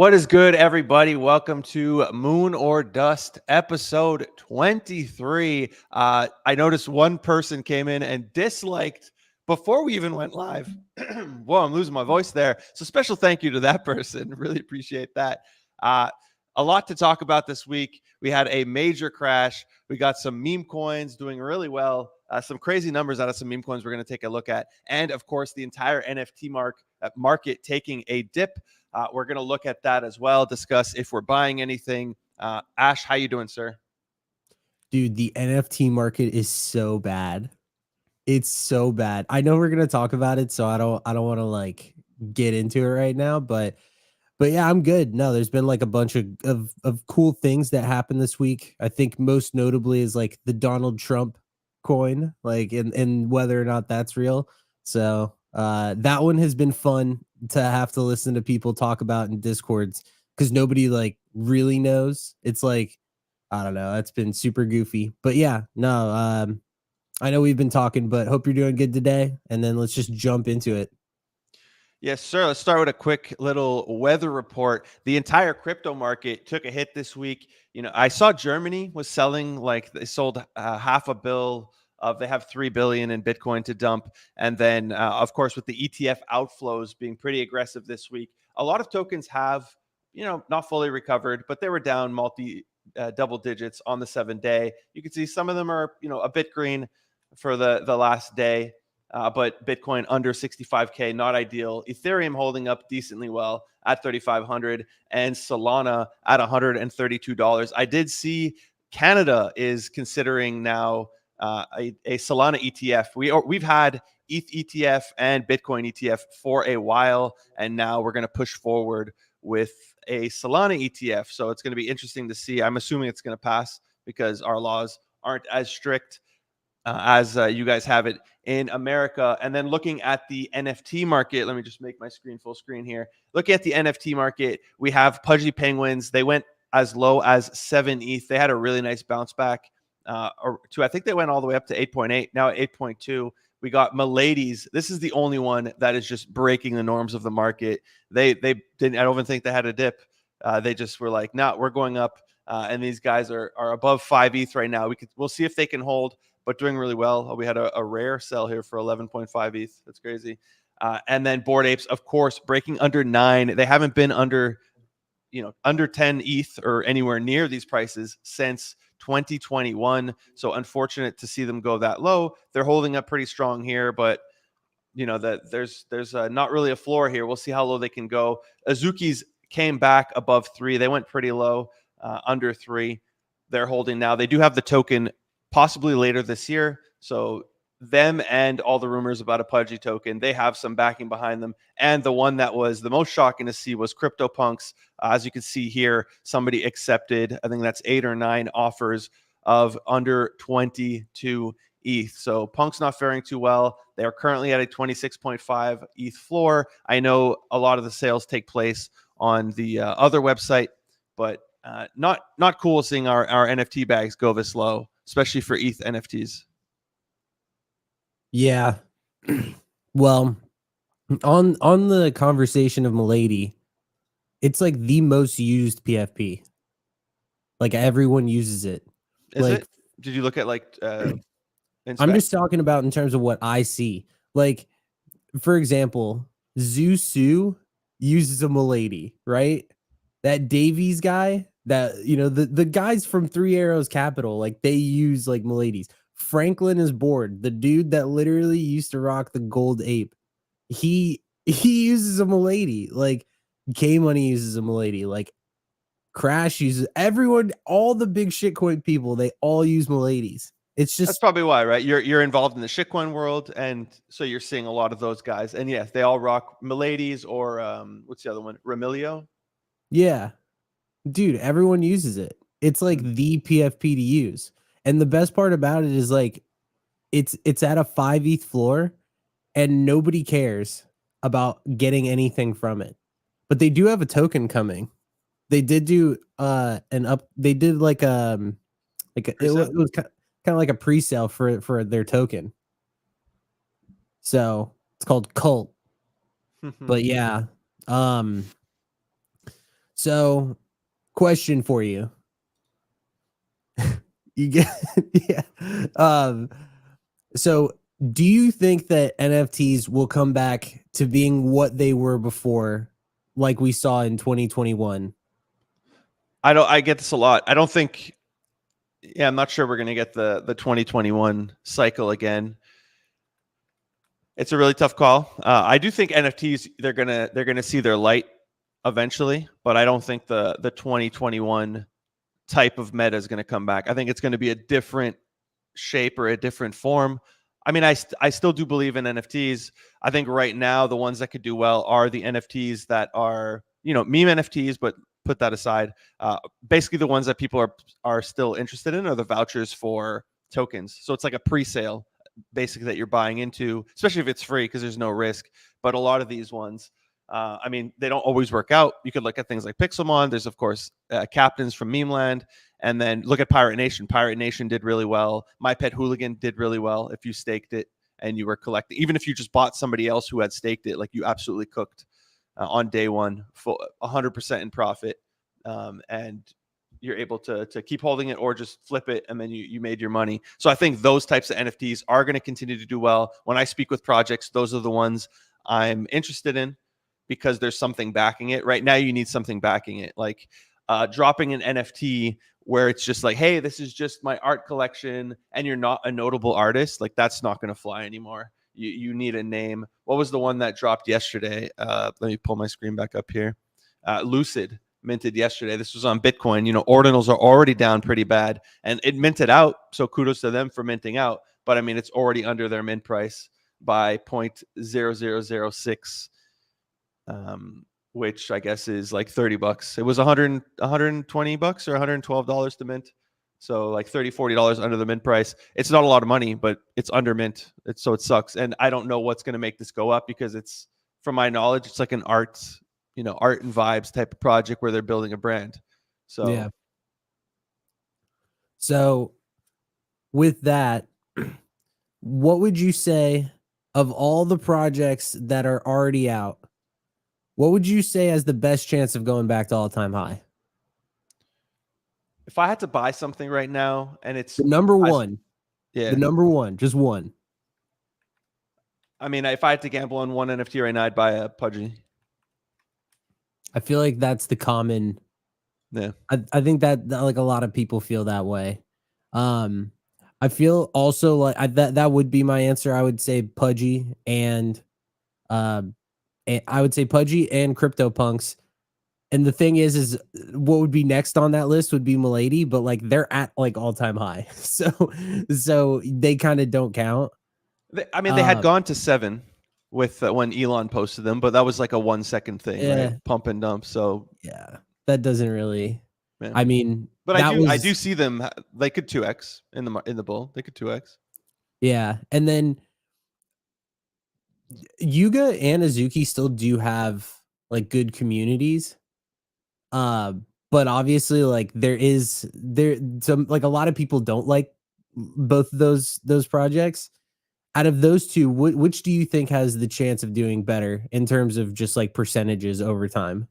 What is good, everybody? Welcome to Moon or Dust, episode 23. I noticed one person came in and disliked before we even went live. Whoa, I'm losing my voice there. So, special thank you to that person. Really appreciate that. Uh, a lot to talk about this week. We had a major crash. We got some meme coins doing really well. Some crazy numbers out of some meme coins we're going to take a look at. And, of course, the entire NFT market taking a dip. We're going to look at that as well, discuss if we're buying anything. Ash, how you doing, sir? Dude, the NFT market is so bad. It's so bad. I know we're going to talk about it, so I don't want to get into it right now, but yeah, I'm good. No, there's been like a bunch of cool things that happened this week. I think most notably is like the Donald Trump coin, like and whether or not that's real. So, that one has been fun to have to listen to people talk about in Discords because nobody like really knows. It's like I don't know. That's been super goofy. But yeah, no, I know we've been talking, but hope you're doing good today. And then let's just jump into it. Yes, sir. Let's start with a quick little weather report. The entire crypto market took a hit this week. I saw Germany was selling like they sold half a bill of they have 3 billion in Bitcoin to dump. And then, of course, with the ETF outflows being pretty aggressive this week, a lot of tokens have, not fully recovered, but they were down double digits on the 7 day. You can see some of them are, a bit green for the last day. But Bitcoin under 65K, not ideal. Ethereum holding up decently well at 3,500 and Solana at $132. I did see Canada is considering now a Solana ETF. We've had ETH ETF and Bitcoin ETF for a while, and now we're going to push forward with a Solana ETF. So it's going to be interesting to see. I'm assuming it's going to pass because our laws aren't as strict as you guys have it in America. And then looking at the NFT market, let me just make my screen full screen here. Looking at the NFT market, we have Pudgy Penguins. They went as low as 7 ETH. They had a really nice bounce back I think they went all the way up to 8.8, now at 8.2. We got Milady's. This is the only one that is just breaking the norms of the market. They didn't, I don't even think they had a dip. They just were like, nah, we're going up. And these guys are above 5 ETH right now. We'll see if they can hold, but doing really well. We had a rare sell here for 11.5 ETH. That's crazy. And then Bored Apes, of course, breaking under 9. They haven't been under 10 ETH or anywhere near these prices since 2021. So unfortunate to see them go that low. They're holding up pretty strong here, but that there's not really a floor here. We'll see how low they can go. Azuki's came back above 3. They went pretty low, under 3. They're holding now. They do have the token possibly later this year. So them and all the rumors about a Pudgy token, they have some backing behind them. And the one that was the most shocking to see was CryptoPunks. As you can see here, somebody accepted, I think that's 8 or 9 offers of under 22 ETH. So Punk's not faring too well. They are currently at a 26.5 ETH floor. I know a lot of the sales take place on the other website, but not cool seeing our NFT bags go this low, especially for ETH NFTs. Yeah. Well, on the conversation of Milady, it's like the most used PFP. Like everyone uses it. Is Like it? Did you look at I'm just talking about in terms of what I see. Like, for example, Zusu uses a Milady, right? That Davies guy, that the guys from Three Arrows Capital, like they use like Miladies. Franklin is bored. The dude that literally used to rock the gold ape, he uses a Milady. Like K Money uses a Milady. Like Crash uses everyone, all the big shitcoin people, they all use Miladies. It's That's just probably why, right? You're involved in the shitcoin world, and so you're seeing a lot of those guys. And yes, they all rock Miladies or what's the other one? Remilio. yeah. Dude, everyone uses it. It's like the PFP to use. And the best part about it is like it's at a 5 ETH floor and nobody cares about getting anything from it. But they do have a token coming. They did do they did like it was kind of like a pre-sale for their token. So, it's called Cult. But yeah, um So, question for you. You get yeah. So do you think that NFTs will come back to being what they were before, like we saw in 2021? I get this a lot. I don't think. Yeah, I'm not sure we're gonna get the 2021 cycle again. It's a really tough call. I do think NFTs they're gonna see their light eventually, but I don't think the 2021 type of meta is gonna come back. I think it's gonna be a different shape or a different form. I mean, I still do believe in NFTs. I think right now the ones that could do well are the NFTs that are meme NFTs, but put that aside. Basically, the ones that people are still interested in are the vouchers for tokens. So it's like a pre-sale, basically that you're buying into, especially if it's free because there's no risk. But a lot of these ones, I mean, they don't always work out. You could look at things like Pixelmon. There's of course captains from Meme Land. And then look at Pirate Nation. Pirate Nation did really well. My Pet Hooligan did really well if you staked it and you were collecting. Even if you just bought somebody else who had staked it, like you absolutely cooked on day one, full 100% in profit, and you're able to keep holding it or just flip it, and then you made your money. So I think those types of NFTs are going to continue to do well. When I speak with projects, those are the ones I'm interested in because there's something backing it. Right now, you need something backing it, like dropping an NFT where it's just like, hey, this is just my art collection and you're not a notable artist, like that's not going to fly anymore. You need a name. What was the one that dropped yesterday? Let me pull my screen back up here. Lucid minted yesterday. This was on Bitcoin. Ordinals are already down pretty bad and it minted out. So kudos to them for minting out. But I mean, it's already under their mint price by 0.0006. Which I guess is like $30. It was 120 bucks or $112 to mint. So like $30, $40 under the mint price. It's not a lot of money, but it's under mint. So it sucks. And I don't know what's going to make this go up because it's, from my knowledge, it's like an art and vibes type of project where they're building a brand. Yeah. So So with that, what would you say of all the projects that are already out? What would you say has the best chance of going back to all-time high? if I had to buy something right now and it's, The number I, one, the yeah, number one, just one. I mean, if I had to gamble on one NFT right now, I'd buy a Pudgy. I feel like that's the common. Yeah. I think that like a lot of people feel that way. Um, I feel also like that would be my answer. I would say Pudgy um, and I would say Pudgy and CryptoPunks. And the thing is what would be next on that list would be Milady, but like they're at like all time high, so they kind of don't count. I mean, they had Uh, gone to 7 with when Elon posted them, but that was like a 1 second thing, right? yeah, Pump and dump. So yeah, that doesn't really. yeah, I mean, but I that do was see them. They could 2x in the bull. They could 2x. yeah, and then Yuga and Azuki still do have like good communities. Uh, but obviously like there some like a lot of people don't like both of those projects. Out of those two, which do you think has the chance of doing better in terms of just like percentages over time?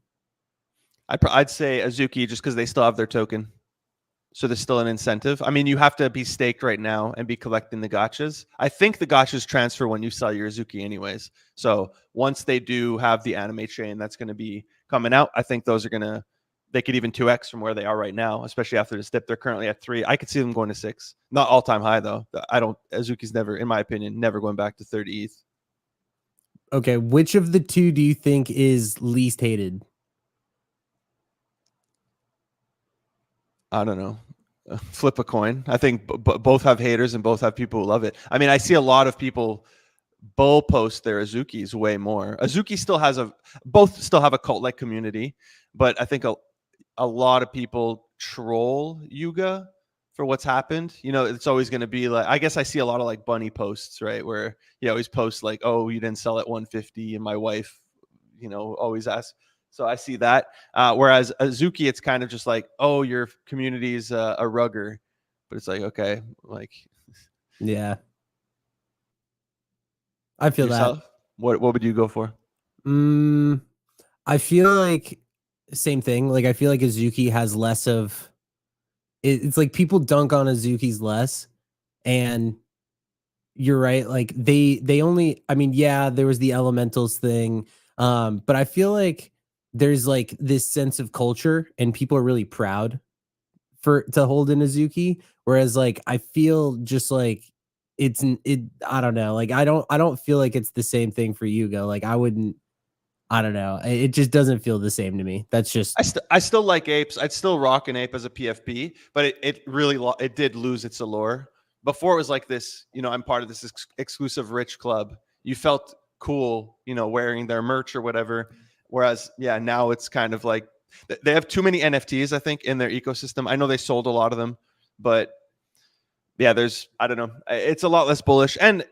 I'd say Azuki just because they still have their token. So there's still an incentive. I mean, you have to be staked right now and be collecting the gotchas. I think the gotchas transfer when you sell your Azuki anyways. So once they do have the anime chain that's going to be coming out, I think those are going to, they could even 2x from where they are right now, especially after this dip. They're currently at 3. I could see them going to 6. Not all time high though. Azuki's never, in my opinion, never going back to 30 ETH. Okay, which of the two do you think is least hated? I don't know. Flip a coin. I think both have haters and both have people who love it. I mean, I see a lot of people bull post their Azukis way more. Azuki still has both still have a cult like community, but I think a lot of people troll Yuga for what's happened. It's always going to be like, I guess I see a lot of like bunny posts, right? Where he always posts like, oh, you didn't sell at 150 and my wife, always asks. So I see that. Whereas Azuki, it's kind of just like, oh, your community is a rugger, but it's like, okay, like Yeah, I feel that. yourself, what would you go for? Mm, I feel like same thing. Like I feel like Azuki has less of it's like people dunk on Azuki's less, and you're right. Like they only, I mean, yeah, there was the elementals thing. But I feel like there's like this sense of culture and people are really proud for to hold in Azuki. Whereas like I feel just like it I don't know. Like I don't feel like it's the same thing for Yuga. Like I wouldn't, I don't know. It just doesn't feel the same to me. That's just I still like apes. I'd still rock an ape as a PFP, but it really it did lose its allure. Before it was like this, I'm part of this exclusive rich club. You felt cool, wearing their merch or whatever. Whereas, yeah, now it's kind of like they have too many NFTs, I think, in their ecosystem. I know they sold a lot of them, but yeah, I don't know. It's a lot less bullish, and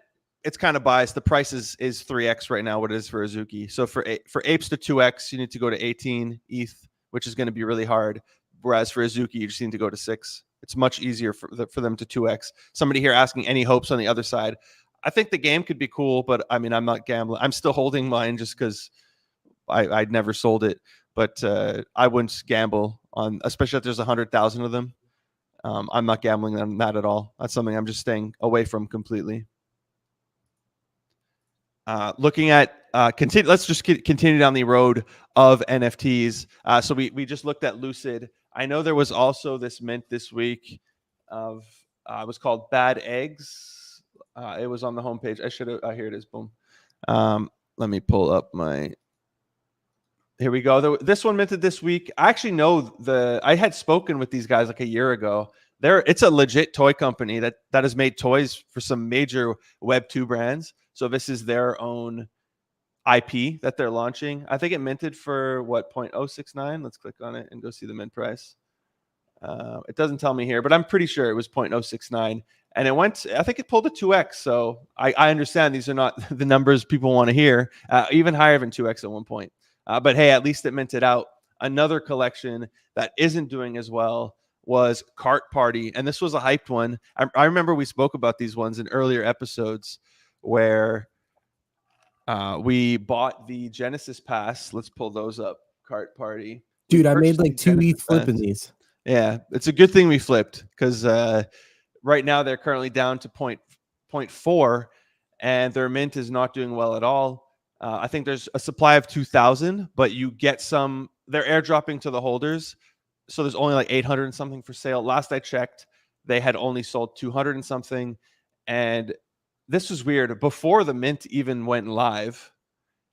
it's kind of biased. The price is 3x right now what it is for Azuki. So for apes to 2x, you need to go to 18 ETH, which is going to be really hard. Whereas for Azuki, you just need to go to 6. It's much easier for them to 2x. Somebody here asking any hopes on the other side. I think the game could be cool, but I mean, I'm not gambling. I'm still holding mine just because I'd never sold it. But I wouldn't gamble on, especially if there's 100,000 of them. I'm not gambling on that at all. That's something I'm just staying away from completely. Looking at let's just continue down the road of NFTs. So we just looked at Lucid. I know there was also this mint this week of it was called Bad Eggs. It was on the homepage. I should have. Here it is. Boom. Let me pull up my. Here we go. This one minted this week. I actually know I had spoken with these guys like a year ago. It's a legit toy company that has made toys for some major Web2 brands. So this is their own IP that they're launching. I think it minted for what, 0.069? Let's click on it and go see the mint price. It doesn't tell me here, but I'm pretty sure it was 0.069. And I think it pulled a 2x. So I understand these are not the numbers people want to hear, even higher than 2x at one point. But hey, at least it minted out. Another collection that isn't doing as well was Cart Party. And this was a hyped one. I remember we spoke about these ones in earlier episodes where we bought the Genesis Pass. Let's pull those up. Cart Party. dude, I made like 2 ETH flipping these. Yeah, it's a good thing we flipped because right now they're currently down to 0.4 and their mint is not doing well at all. I think there's a supply of 2,000, but you get some, they're airdropping to the holders. So there's only like 800 and something for sale. Last I checked, they had only sold 200 and something. And this was weird. Before the mint even went live,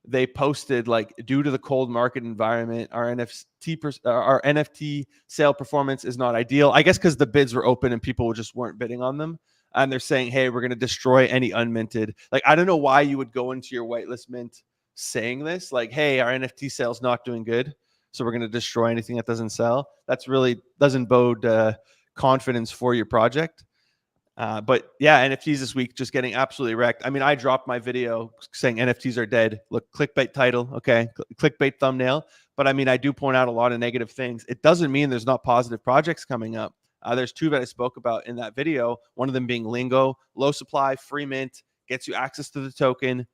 they posted like, due to the cold market environment, our NFT sale performance is not ideal. I guess because the bids were open and people just weren't bidding on them. And they're saying, hey, we're going to destroy any unminted. Like, I don't know why you would go into your whitelist mint saying this. Like, hey, our NFT sale's not doing good, so we're going to destroy anything that doesn't sell. That's really doesn't bode confidence for your project. But yeah, NFTs this week just getting absolutely wrecked. I mean, I dropped my video saying NFTs are dead. Look, clickbait title, okay, clickbait thumbnail. But I mean, I do point out a lot of negative things. It doesn't mean there's not positive projects coming up. There's 2 that I spoke about in that video. One of them being Lingo, low supply, free mint, gets you access to the token.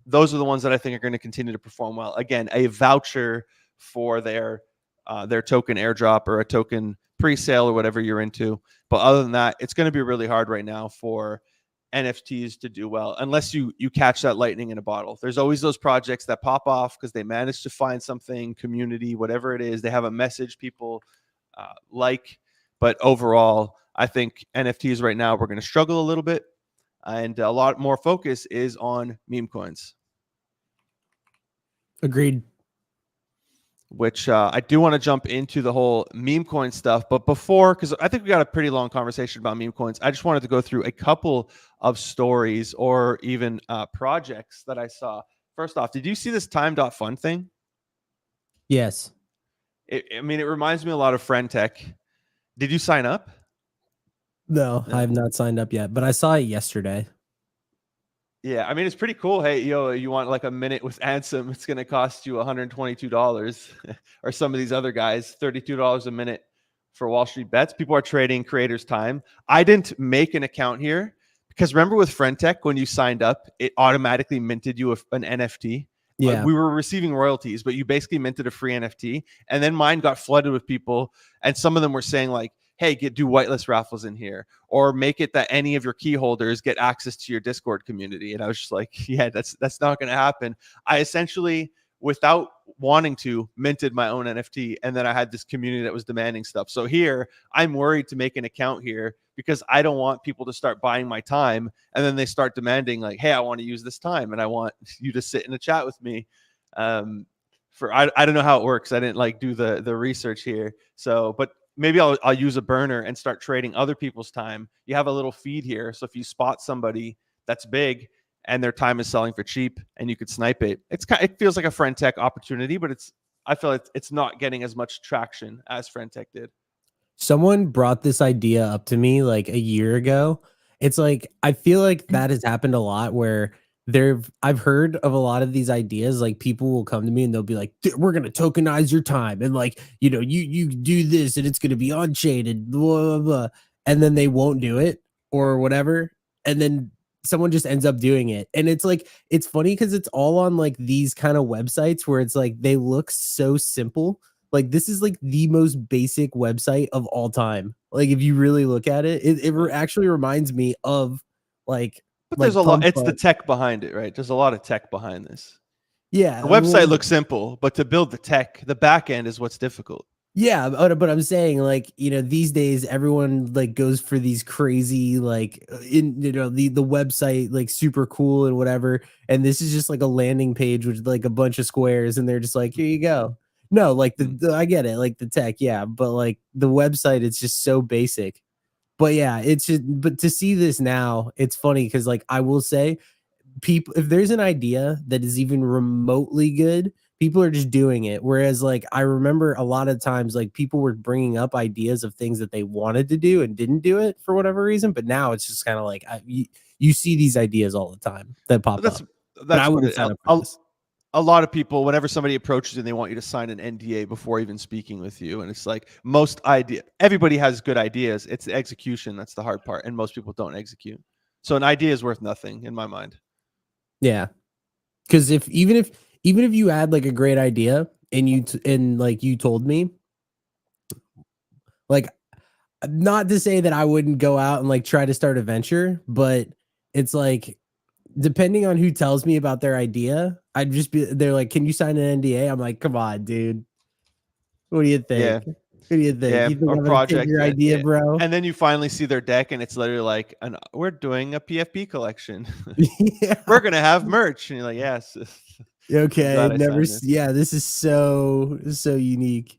Those are the ones that I think are going to continue to perform well. Again, a voucher for their token airdrop or a token pre-sale or whatever you're into. But other than that, it's going to be really hard right now for NFTs to do well unless you catch that lightning in a bottle. There's always those projects that pop off because they managed to find something, community, whatever it is. They have a message people like. But overall, I think NFTs right now, we're going to struggle a little bit. And a lot more focus is on meme coins. Agreed. Which I do want to jump into the whole meme coin stuff. But before, because I think we got a pretty long conversation about meme coins, I just wanted to go through a couple of stories or even projects that I saw. First off, did you see this time.fun thing? Yes. It reminds me a lot of FriendTech. Did you sign up? No, I have not signed up yet, but I saw it yesterday. Yeah, I mean, it's pretty cool. Hey, you want like a minute with Ansem, it's going to cost you $122 or some of these other guys, $32 a minute for Wall Street Bets. People are trading creators' time. I didn't make an account here because remember with FriendTech, when you signed up, it automatically minted you an NFT. Yeah. we were receiving royalties, but you basically minted a free NFT. And then mine got flooded with people. And some of them were saying like, hey, do whitelist raffles in here, or make it that any of your key holders get access to your Discord community. And I was just like, yeah, that's not going to happen. I essentially, without wanting to, minted my own NFT, and then I had this community that was demanding stuff. So here, I'm worried to make an account here because I don't want people to start buying my time, and then they start demanding like, hey, I want to use this time, and I want you to sit in a chat with me. I don't know how it works. I didn't like do the research here. So, but maybe I'll use a burner and start trading other people's time. You have a little feed here, so if you spot somebody that's big and their time is selling for cheap, and you could snipe it, it feels like a friend tech opportunity, but I feel like it's not getting as much traction as friend tech did. Someone brought this idea up to me like a year ago. It's like I feel like that has happened a lot where I've heard of a lot of these ideas. Like people will come to me and they'll be like, we're gonna tokenize your time, and like, you do this and it's gonna be on chain and blah blah blah. And then they won't do it or whatever. And then someone just ends up doing it. And it's like it's funny because it's all on like these kind of websites where it's like they look so simple. Like this is like the most basic website of all time. Like if you really look at it, actually reminds me of like But there's a lot. Pump It's the Fund. tech behind it, right? There's a lot of tech behind this. Yeah, The well, website looks simple, but to build the tech, the back end is what's difficult. yeah, but I'm saying like, these days everyone like goes for these crazy like the website like super cool and whatever, and this is just like a landing page with like a bunch of squares and they're just like, here you go. No, like I get it, like the tech, yeah, but like the website, it's just so basic. But yeah, it's just but to see this now, it's funny because like I will say, people, if there's an idea that is even remotely good, people are just doing it. Whereas like I remember a lot of times like people were bringing up ideas of things that they wanted to do and didn't do it for whatever reason. But now it's just kind of like you see these ideas all the time that But pop that's up. But I that's what wouldn't it. sign up for this. A lot of people, whenever somebody approaches you and they want you to sign an NDA before even speaking with you, and it's like everybody has good ideas. It's the execution that's the hard part, and most people don't execute. So an idea is worth nothing in my mind. Yeah, because if even if you had like a great idea and and like you told me, like, not to say that I wouldn't go out and like try to start a venture, but it's like depending on who tells me about their idea, they're like, "Can you sign an NDA?" I'm like, "Come on, dude. What do you Yeah, think? What do you think? yeah, You think or I'm gonna take project, your idea, yeah. bro?" And then you finally see their deck, and it's literally like, we're doing a PFP collection. Yeah. We're gonna have merch, and you're like, yes. I'm Okay. glad I signed this. Yeah, this is so unique.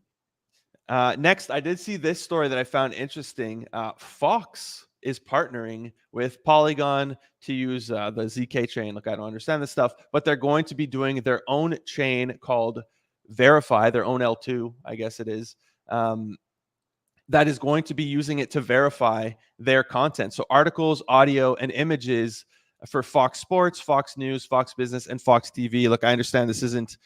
Next, I did see this story that I found interesting. Fox is partnering with Polygon to use the ZK chain. Look, I don't understand this stuff, but they're going to be doing their own chain called Verify, their own L2, I guess it is. That is going to be using it to verify their content. So articles, audio, and images for Fox Sports, Fox News, Fox Business, and Fox TV. Look, I understand this isn't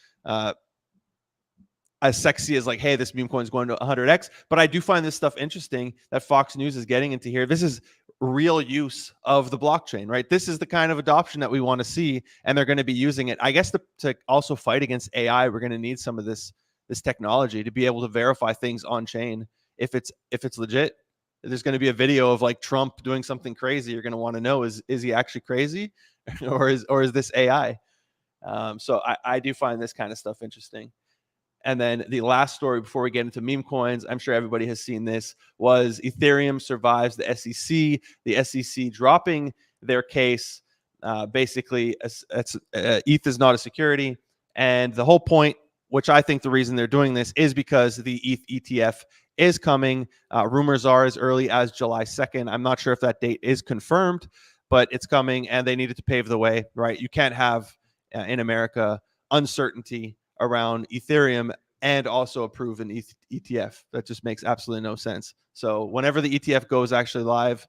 as sexy as like, hey, this meme coin is going to 100x. But I do find this stuff interesting that Fox News is getting into here. This is real use of the blockchain, right? This is the kind of adoption that we want to see, and they're going to be using it. I guess to also fight against AI, we're going to need some of this technology to be able to verify things on chain if it's legit. There's going to be a video of like Trump doing something crazy. You're going to want to know, is he actually crazy, or is this AI? So I do find this kind of stuff interesting. And then the last story before we get into meme coins, I'm sure everybody has seen this, was Ethereum survives the SEC. The SEC dropping their case. Basically, ETH is not a security. And the whole point, which I think the reason they're doing this, is because the ETH ETF is coming. Rumors are as early as July 2nd. I'm not sure if that date is confirmed, but it's coming, and they needed to pave the way, right? You can't have, in America, uncertainty around Ethereum and also approve an ETF. That just makes absolutely no sense. So whenever the ETF goes actually live,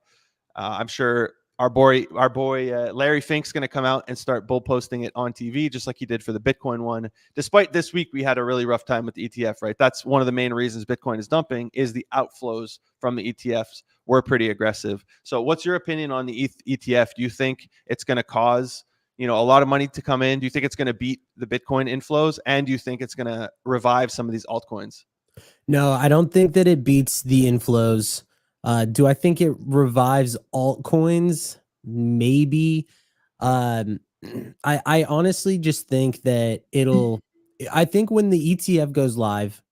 I'm sure our boy Larry Fink's going to come out and start bull posting it on TV, just like he did for the Bitcoin one. Despite this week, we had a really rough time with the ETF, right? That's one of the main reasons Bitcoin is dumping, is the outflows from the ETFs were pretty aggressive. So what's your opinion on the ETF? Do you think it's going to cause a lot of money to come in? Do you think it's going to beat the Bitcoin inflows? And do you think it's going to revive some of these altcoins? No, I don't think that it beats the inflows. Do I think it revives altcoins? Maybe. Um, I honestly just think that I think when the ETF goes live,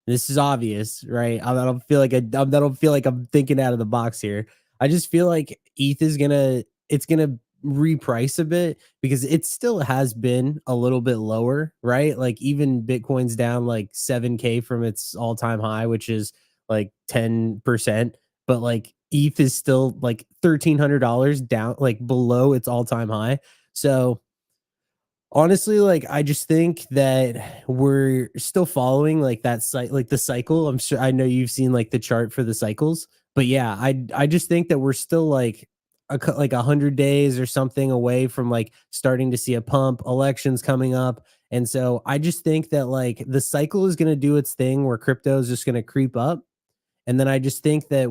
this is obvious, right? I don't feel like I'm thinking out of the box here. I just feel like ETH is it's gonna reprice a bit because it still has been a little bit lower, right? Like even Bitcoin's down like 7K from its all-time high, which is like 10%, but like ETH is still like $1,300 down, like below its all-time high. So honestly, like I just think that we're still following like like the cycle. I'm sure I know you've seen like the chart for the cycles, but yeah, I just think that we're still like like 100 days or something away from like starting to see a pump. Elections coming up, and so I just think that like the cycle is going to do its thing where crypto is just going to creep up, and then I just think that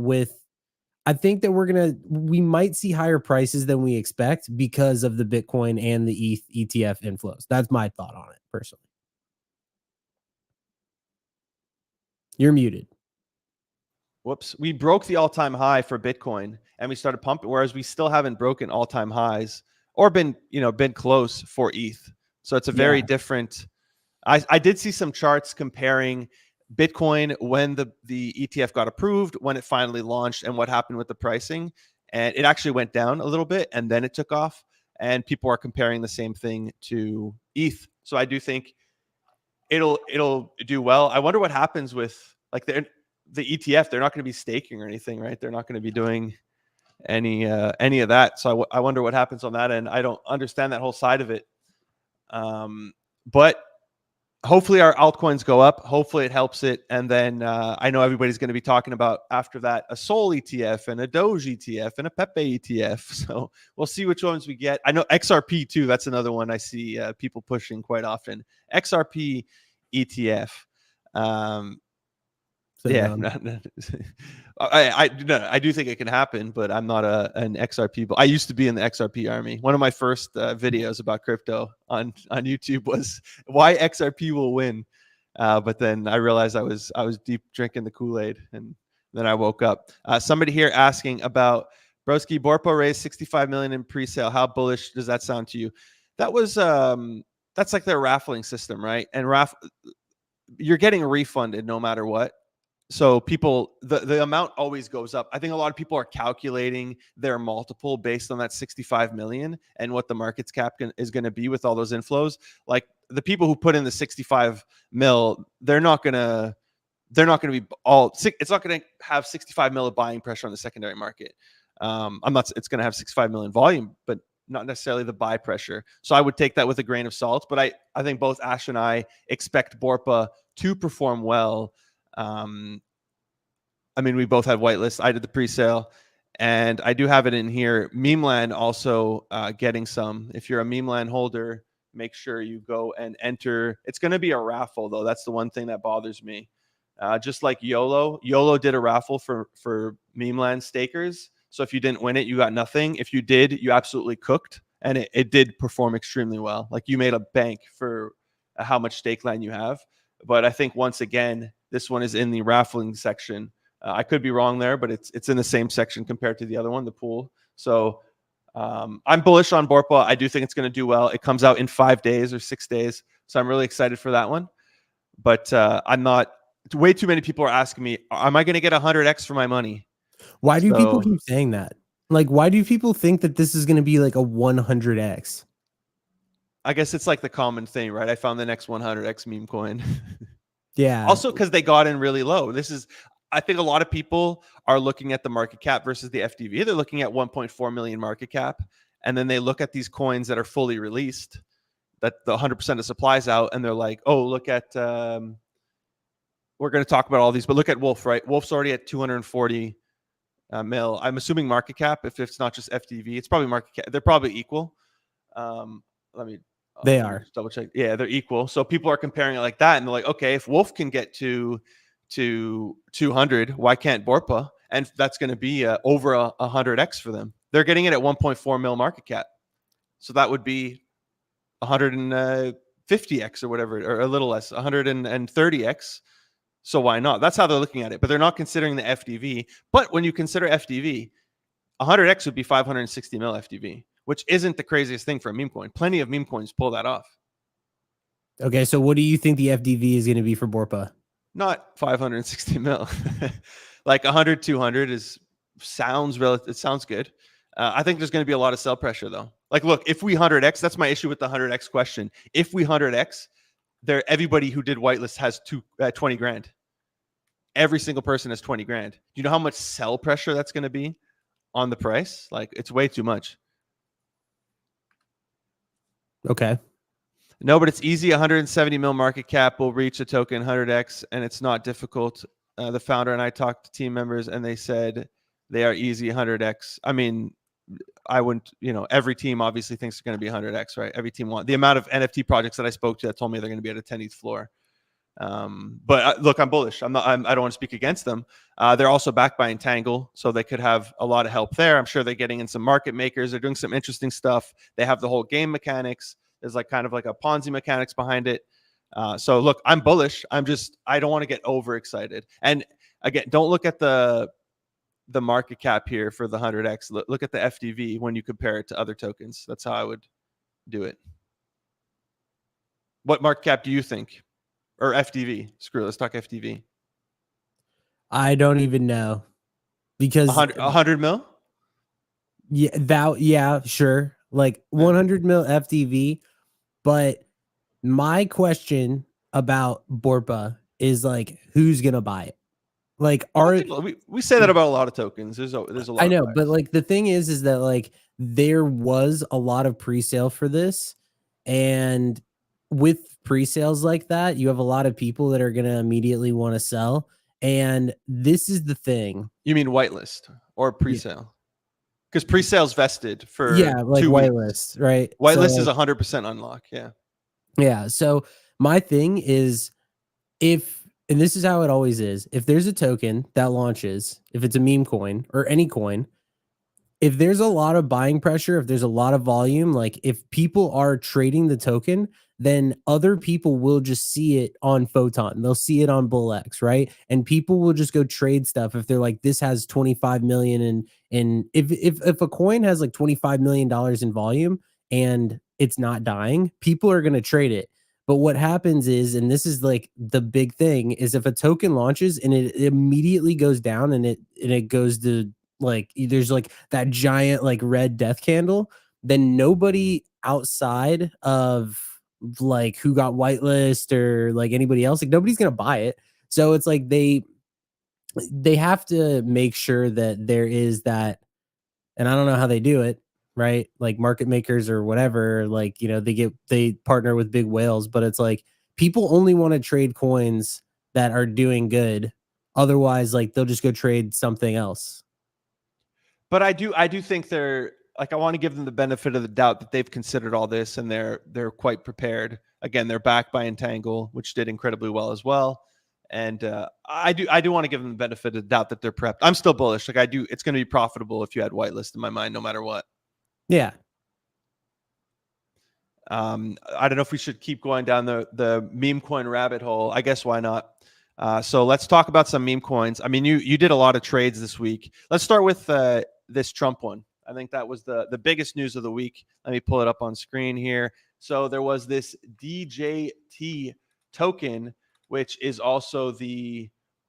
I think that we might see higher prices than we expect because of the Bitcoin and the ETH ETF inflows. That's my thought on it personally. You're muted. Whoops. We broke the all-time high for Bitcoin and we started pumping, whereas we still haven't broken all-time highs or been close for ETH. So it's a very Yeah. different. I did see some charts comparing Bitcoin when the ETF got approved, when it finally launched, and what happened with the pricing. And it actually went down a little bit and then it took off. And people are comparing the same thing to ETH. So I do think it'll do well. I wonder what happens with like the ETF. They're not going to be staking or anything, right? They're not going to be doing any of that. So I wonder what happens on that end. I don't understand that whole side of it. But hopefully our altcoins go up. Hopefully it helps it. And then I know everybody's going to be talking about after that a Sol ETF and a Doge ETF and a Pepe ETF. So we'll see which ones we get. I know XRP too. That's another one I see people pushing quite often. XRP ETF. So Yeah, I do think it can happen, but I'm not an XRP. But I used to be in the XRP army. One of my first videos about crypto on YouTube was why XRP will win. But then I realized I was deep drinking the Kool-Aid, and then I woke up. Somebody here asking about Broski Borpo raised 65 million in pre-sale. How bullish does that sound to you? That was that's like their raffling system, right? And you're getting refunded no matter what. So people, the amount always goes up. I think a lot of people are calculating their multiple based on that 65 million and what the market's cap is going to be with all those inflows. Like the people who put in the 65 mil, they're not going to be all. It's not going to have 65 mil of buying pressure on the secondary market. It's going to have 65 million volume, but not necessarily the buy pressure. So I would take that with a grain of salt. But I think both Ash and I expect Borpa to perform well. I mean, we both had whitelists. I did the pre-sale, and I do have it in here. Memeland also getting some. If you're a Memeland holder, make sure you go and enter. It's going to be a raffle, though. That's the one thing that bothers me. Just like YOLO did a raffle for Memeland stakers. So if you didn't win it, you got nothing. If you did, you absolutely cooked, and it did perform extremely well. Like you made a bank for how much stake land you have. But I think once again, this one is in the raffling section. I could be wrong there, but it's in the same section compared to the other one, the pool. So I'm bullish on Borpa. I do think it's going to do well. It comes out in 5 days or 6 days. So I'm really excited for that one. But I'm not. Way too many people are asking me, am I going to get 100x for my money? Why do people keep saying that? Like, why do people think that this is going to be like a 100x? I guess it's like the common thing, right? I found the next 100x meme coin. Yeah. Also, because they got in really low. I think a lot of people are looking at the market cap versus the FDV. They're looking at 1.4 million market cap. And then they look at these coins that are fully released, that the 100% of supply's out. And they're like, oh, look at, we're going to talk about all these, but look at Wolf, right? Wolf's already at 240 mil. I'm assuming market cap, if it's not just FDV, it's probably market cap. They're probably equal. Let me double check. Yeah, they're equal. So people are comparing it like that. And they're like, okay, if Wolf can get to 200, why can't Borpa? And that's going to be over 100x for them. They're getting it at 1.4 mil market cap. So that would be 150x or whatever, or a little less, 130x. So why not? That's how they're looking at it. But they're not considering the FDV. But when you consider FDV, 100x would be 560 mil FDV, which isn't the craziest thing for a meme coin. Plenty of meme coins pull that off. Okay, so what do you think the FDV is going to be for Borpa? Not 560 mil. Like 100, 200 sounds relative. It sounds good. I think there's going to be a lot of sell pressure though. Like, look, if we 100x, that's my issue with the 100x question. If we 100x, everybody who did whitelist has 20 grand. Every single person has 20 grand. Do you know how much sell pressure that's going to be on the price? Like, it's way too much. Okay. No, but it's easy. 170 mil market cap will reach a token 100x, and it's not difficult. The founder and I talked to team members, and they said they are easy 100x. I mean, I wouldn't, every team obviously thinks they're going to be 100x, right? Every team the amount of NFT projects that I spoke to that told me they're going to be at a 10 ETH floor. But look, I'm bullish. I don't want to speak against them. They're also backed by Entangle, so they could have a lot of help there. I'm sure they're getting in some market makers. They're doing some interesting stuff. They have the whole game mechanics. There's like kind of like a Ponzi mechanics behind it. So look, I'm bullish. I don't want to get overexcited. And again, don't look at the market cap here for the 100x. Look at the FDV when you compare it to other tokens. That's how I would do it. What market cap do you think? Or FDV? Screw it. Let's talk FDV. I don't even know because 100 mil. Yeah, sure. Like 100 mil FDV. But my question about Borpa is like, who's going to buy it? Like, we say that about a lot of tokens. There's a lot. I know, but like the thing is that like there was a lot of pre-sale for this, and with pre-sales like that, you have a lot of people that are going to immediately want to sell. And this is the thing. You mean whitelist or pre-sale? Because pre-sales vested for like 2 weeks. whitelist, right? Whitelist is 100% unlock. Yeah. So my thing is, and this is how it always is, if there's a token that launches, if it's a meme coin or any coin, if there's a lot of buying pressure, if there's a lot of volume, like if people are trading the token, then other people will just see it on Photon. They'll see it on BullX, right? And people will just go trade stuff if they're like, this has 25 million and if a coin has like $25 million in volume and it's not dying, people are going to trade it. But what happens is, and this is like the big thing, is if a token launches and it immediately goes down and it goes to like, there's like that giant like red death candle, then nobody outside of like who got whitelist or like anybody else, like nobody's gonna buy it. So it's like they have to make sure that there is that, and I don't know how they do it, right? Like market makers or whatever, like, they partner with big whales, but it's like people only want to trade coins that are doing good. Otherwise, like they'll just go trade something else. But I do think they're like, I want to give them the benefit of the doubt that they've considered all this and they're quite prepared. Again, they're backed by Entangle, which did incredibly well as well. And I do want to give them the benefit of the doubt that they're prepped. I'm still bullish. Like it's going to be profitable if you had whitelist in my mind, no matter what. Yeah. I don't know if we should keep going down the meme coin rabbit hole. I guess why not? So let's talk about some meme coins. I mean, you did a lot of trades this week. Let's start with this Trump one. I think that was the biggest news of the week. Let me pull it up on screen here. So there was this DJT token, which is also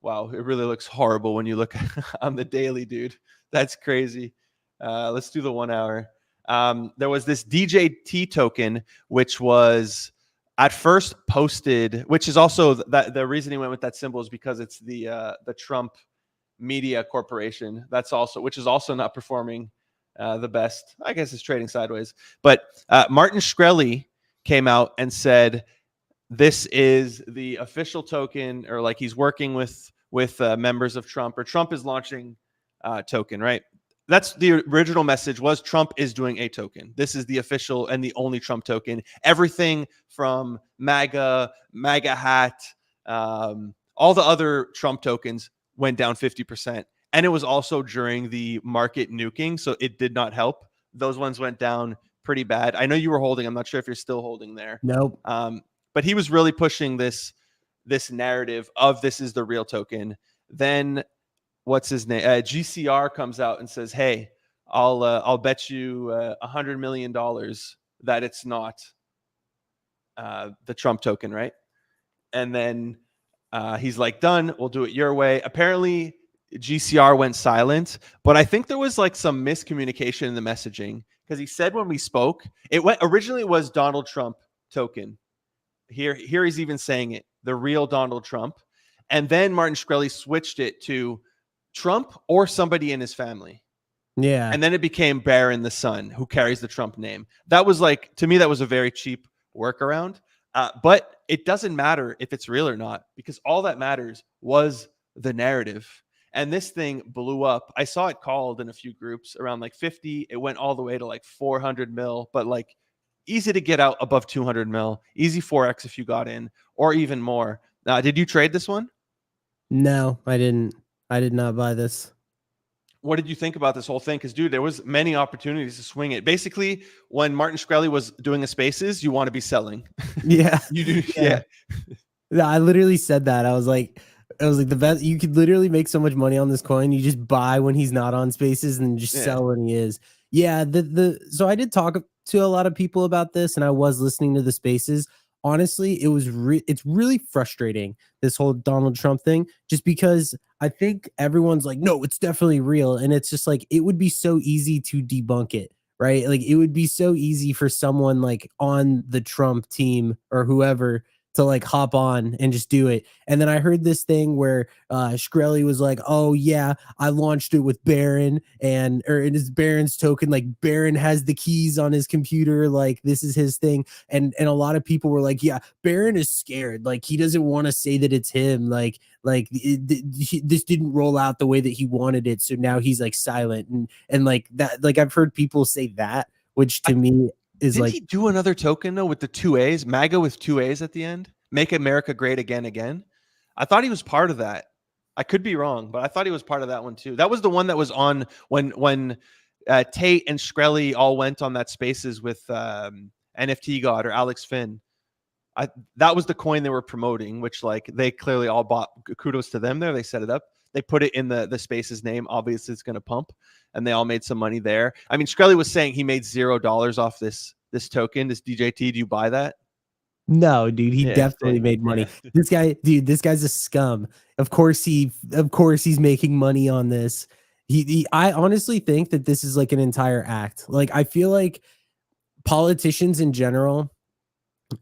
wow, it really looks horrible when you look on the daily, dude. That's crazy. Let's do the 1 hour. There was this DJT token, which was at first posted, which is also the reason he went with that symbol is because it's the Trump Media Corporation. Which is also not performing the best. I guess it's trading sideways. But Martin Shkreli came out and said this is the official token, or like he's working with members of Trump, or Trump is launching token, right? That's the original message, was Trump is doing a token. This is the official and the only Trump token. Everything from MAGA hat, all the other Trump tokens went down 50%. And it was also during the market nuking, so it did not help. Those ones went down pretty bad. I know you were holding. I'm not sure if you're still holding there. Nope. But he was really pushing this narrative of this is the real token. Then what's his name? GCR comes out and says, "Hey, I'll bet you $100 million that it's not the Trump token, right?" And then he's like, "Done. We'll do it your way." Apparently, GCR went silent, but I think there was like some miscommunication in the messaging because he said when we spoke, it went originally it was Donald Trump token. Here he's even saying it, the real Donald Trump, and then Martin Shkreli switched it to Trump or somebody in his family. Yeah. And then it became Barron the son, who carries the Trump name. That was like, to me, that was a very cheap workaround. But it doesn't matter if it's real or not, because all that matters was the narrative. And this thing blew up. I saw it called in a few groups around like 50. It went all the way to like 400 mil, but like easy to get out above 200 mil, easy 4x if you got in, or even more. Did you trade this one? No, I didn't. I did not buy this. What did you think about this whole thing? Because, dude, there was many opportunities to swing it. Basically, when Martin Shkreli was doing a spaces, you want to be selling. Yeah. You do, Yeah. yeah. Yeah, I literally said that. I was like the best. You could literally make so much money on this coin. You just buy when he's not on spaces and just Yeah. sell when he is. Yeah. So I did talk to a lot of people about this, and I was listening to the spaces. Honestly, it's really frustrating, this whole Donald Trump thing, just because I think everyone's like, no, it's definitely real, and it's just like it would be so easy to debunk it. Right. Like it would be so easy for someone like on the Trump team or whoever to like hop on and just do it. And then I heard this thing where Shkreli was like, "Oh yeah, I launched it with Barron or it is Barron's token. Like Barron has the keys on his computer. Like this is his thing." And a lot of people were like, "Yeah, Barron is scared. Like he doesn't want to say that it's him. This didn't roll out the way that he wanted it, so now he's like silent." And like that. Like I've heard people say that, which to me is Didn't like, he do another token, though, with the two A's? MAGA with two A's at the end? Make America Great Again, again? I thought he was part of that. I could be wrong, but I thought he was part of that one, too. That was the one that was on when Tate and Shkreli all went on that spaces with NFT God or Alex Finn. That was the coin they were promoting, which like they clearly all bought. Kudos to them there. They set it up. They put it in the spaces name. Obviously, it's going to pump, and they all made some money there. I mean, Shkreli was saying he made $0 off this token, this DJT. Do you buy that? no, dude, he Yeah, definitely same. made Yeah. money. This guy, dude, this guy's a scum. Of course he's making money on this. I honestly think that this is like an entire act. Like I feel like politicians in general,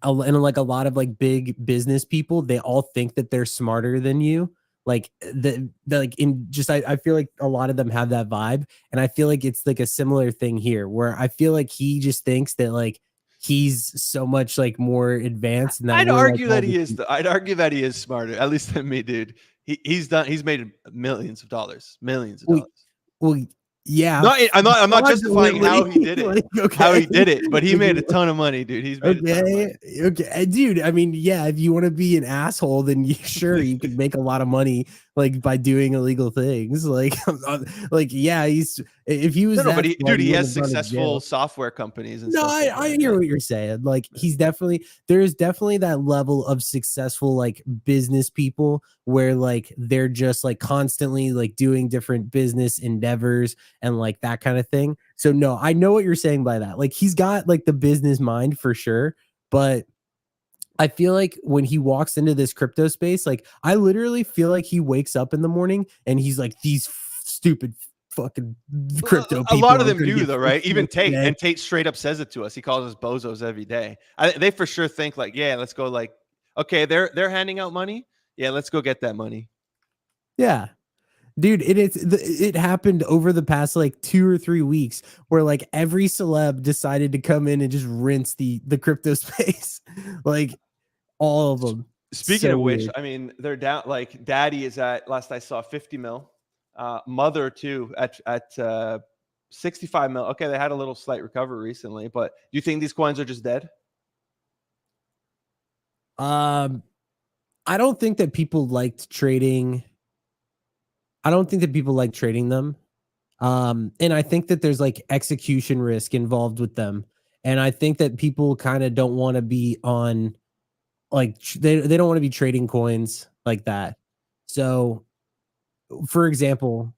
and like a lot of like big business people, they all think that they're smarter than you. Like the like in just I feel like a lot of them have that vibe, and I feel like it's like a similar thing here, where I feel like he just thinks that like he's so much like more advanced, and that I'd we're like argue all that the he is. I'd argue that he is smarter, at least than me, dude. He's made millions of dollars, millions of well, dollars. well, yeah, Not I'm not justifying how fraudulently. he did it, Like okay, but he Like, made a ton of money, dude. He's made a ton of okay, money. okay, dude. I mean, yeah, if you want to be an asshole, then sure you could make a lot of money like by doing illegal things. Like, like yeah, if he was No, that but smart, dude, he he wouldn't has have gone to successful jail. software companies and No, stuff like I that. hear Yeah. what you're saying. Like there's definitely that level of successful like business people where like they're just like constantly like doing different business endeavors and like that kind of thing. So no, I know what you're saying by that. Like he's got like the business mind for sure, but I feel like when he walks into this crypto space, like I literally feel like he wakes up in the morning and he's like, these stupid fucking crypto A lot people of are them going to do get though, free right? Even shit Tate, today. and Tate straight up says it to us. He calls us bozos every day. They for sure think like, yeah, let's go. Like, okay, they're handing out money. Yeah, let's go get that money. Yeah. Dude, it happened over the past like 2 or 3 weeks where like every celeb decided to come in and just rinse the crypto space. Like all of them. Speaking So of which, weird. I mean, they're down. Like, Daddy is at last I saw 50 mil. Mother too at 65 mil. Okay, they had a little slight recovery recently, but do you think these coins are just dead? Um, I don't think that people liked trading. I don't think that people like trading them. And I think that there's like execution risk involved with them. And I think that people kind of don't want to be on like they don't want to be trading coins like that. So, for example,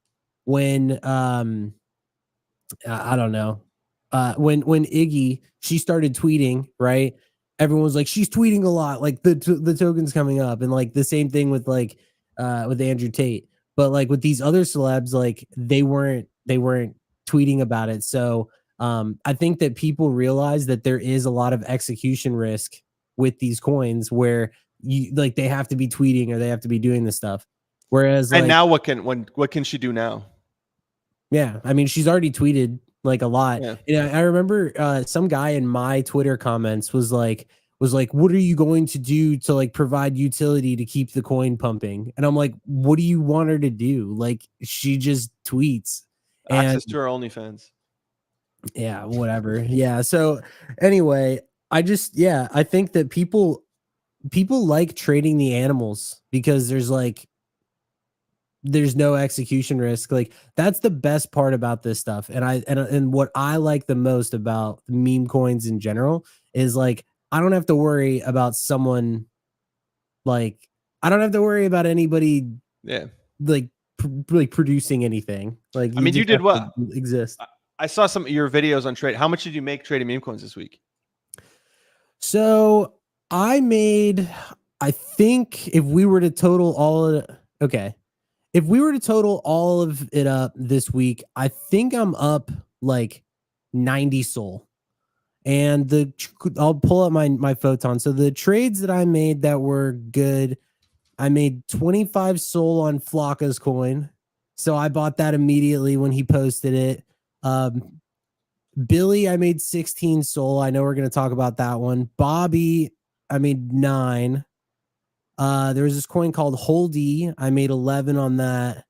when I don't know. When Iggy she started tweeting, right? Everyone was like, she's tweeting a lot, like the token's coming up, and like the same thing with Andrew Tate. But like with these other celebs, like they weren't tweeting about it. So I think that people realize that there is a lot of execution risk with these coins where you like they have to be tweeting or they have to be doing this stuff. Whereas And like now what can she do now? yeah, I mean, she's already tweeted like a lot. Yeah. And I remember some guy in my Twitter comments was like, "What are you going to do to like provide utility to keep the coin pumping?" And I'm like, "What do you want her to do? Like, she just tweets." And Access to her OnlyFans. yeah, whatever. Yeah. So anyway, I think that people like trading the animals because there's no execution risk. Like that's the best part about this stuff. And what I like the most about meme coins in general is like I don't have to worry about someone like I don't have to worry about anybody Yeah. like like producing anything. Like I you mean, you just did have to what? exist. I saw some of your videos on trade. How much did you make trading meme coins this week? So I made I think if we were to total all of it, okay. If we were to total all of it up this week, I think I'm up like 90 soul. And I'll pull up my photon. So the trades that I made that were good, I made 25 soul on Flocka's coin. So I bought that immediately when he posted it. Billy, I made 16 soul. I know we're going to talk about that one. Bobby, I made 9. There was this coin called Holdy. I made 11 on that.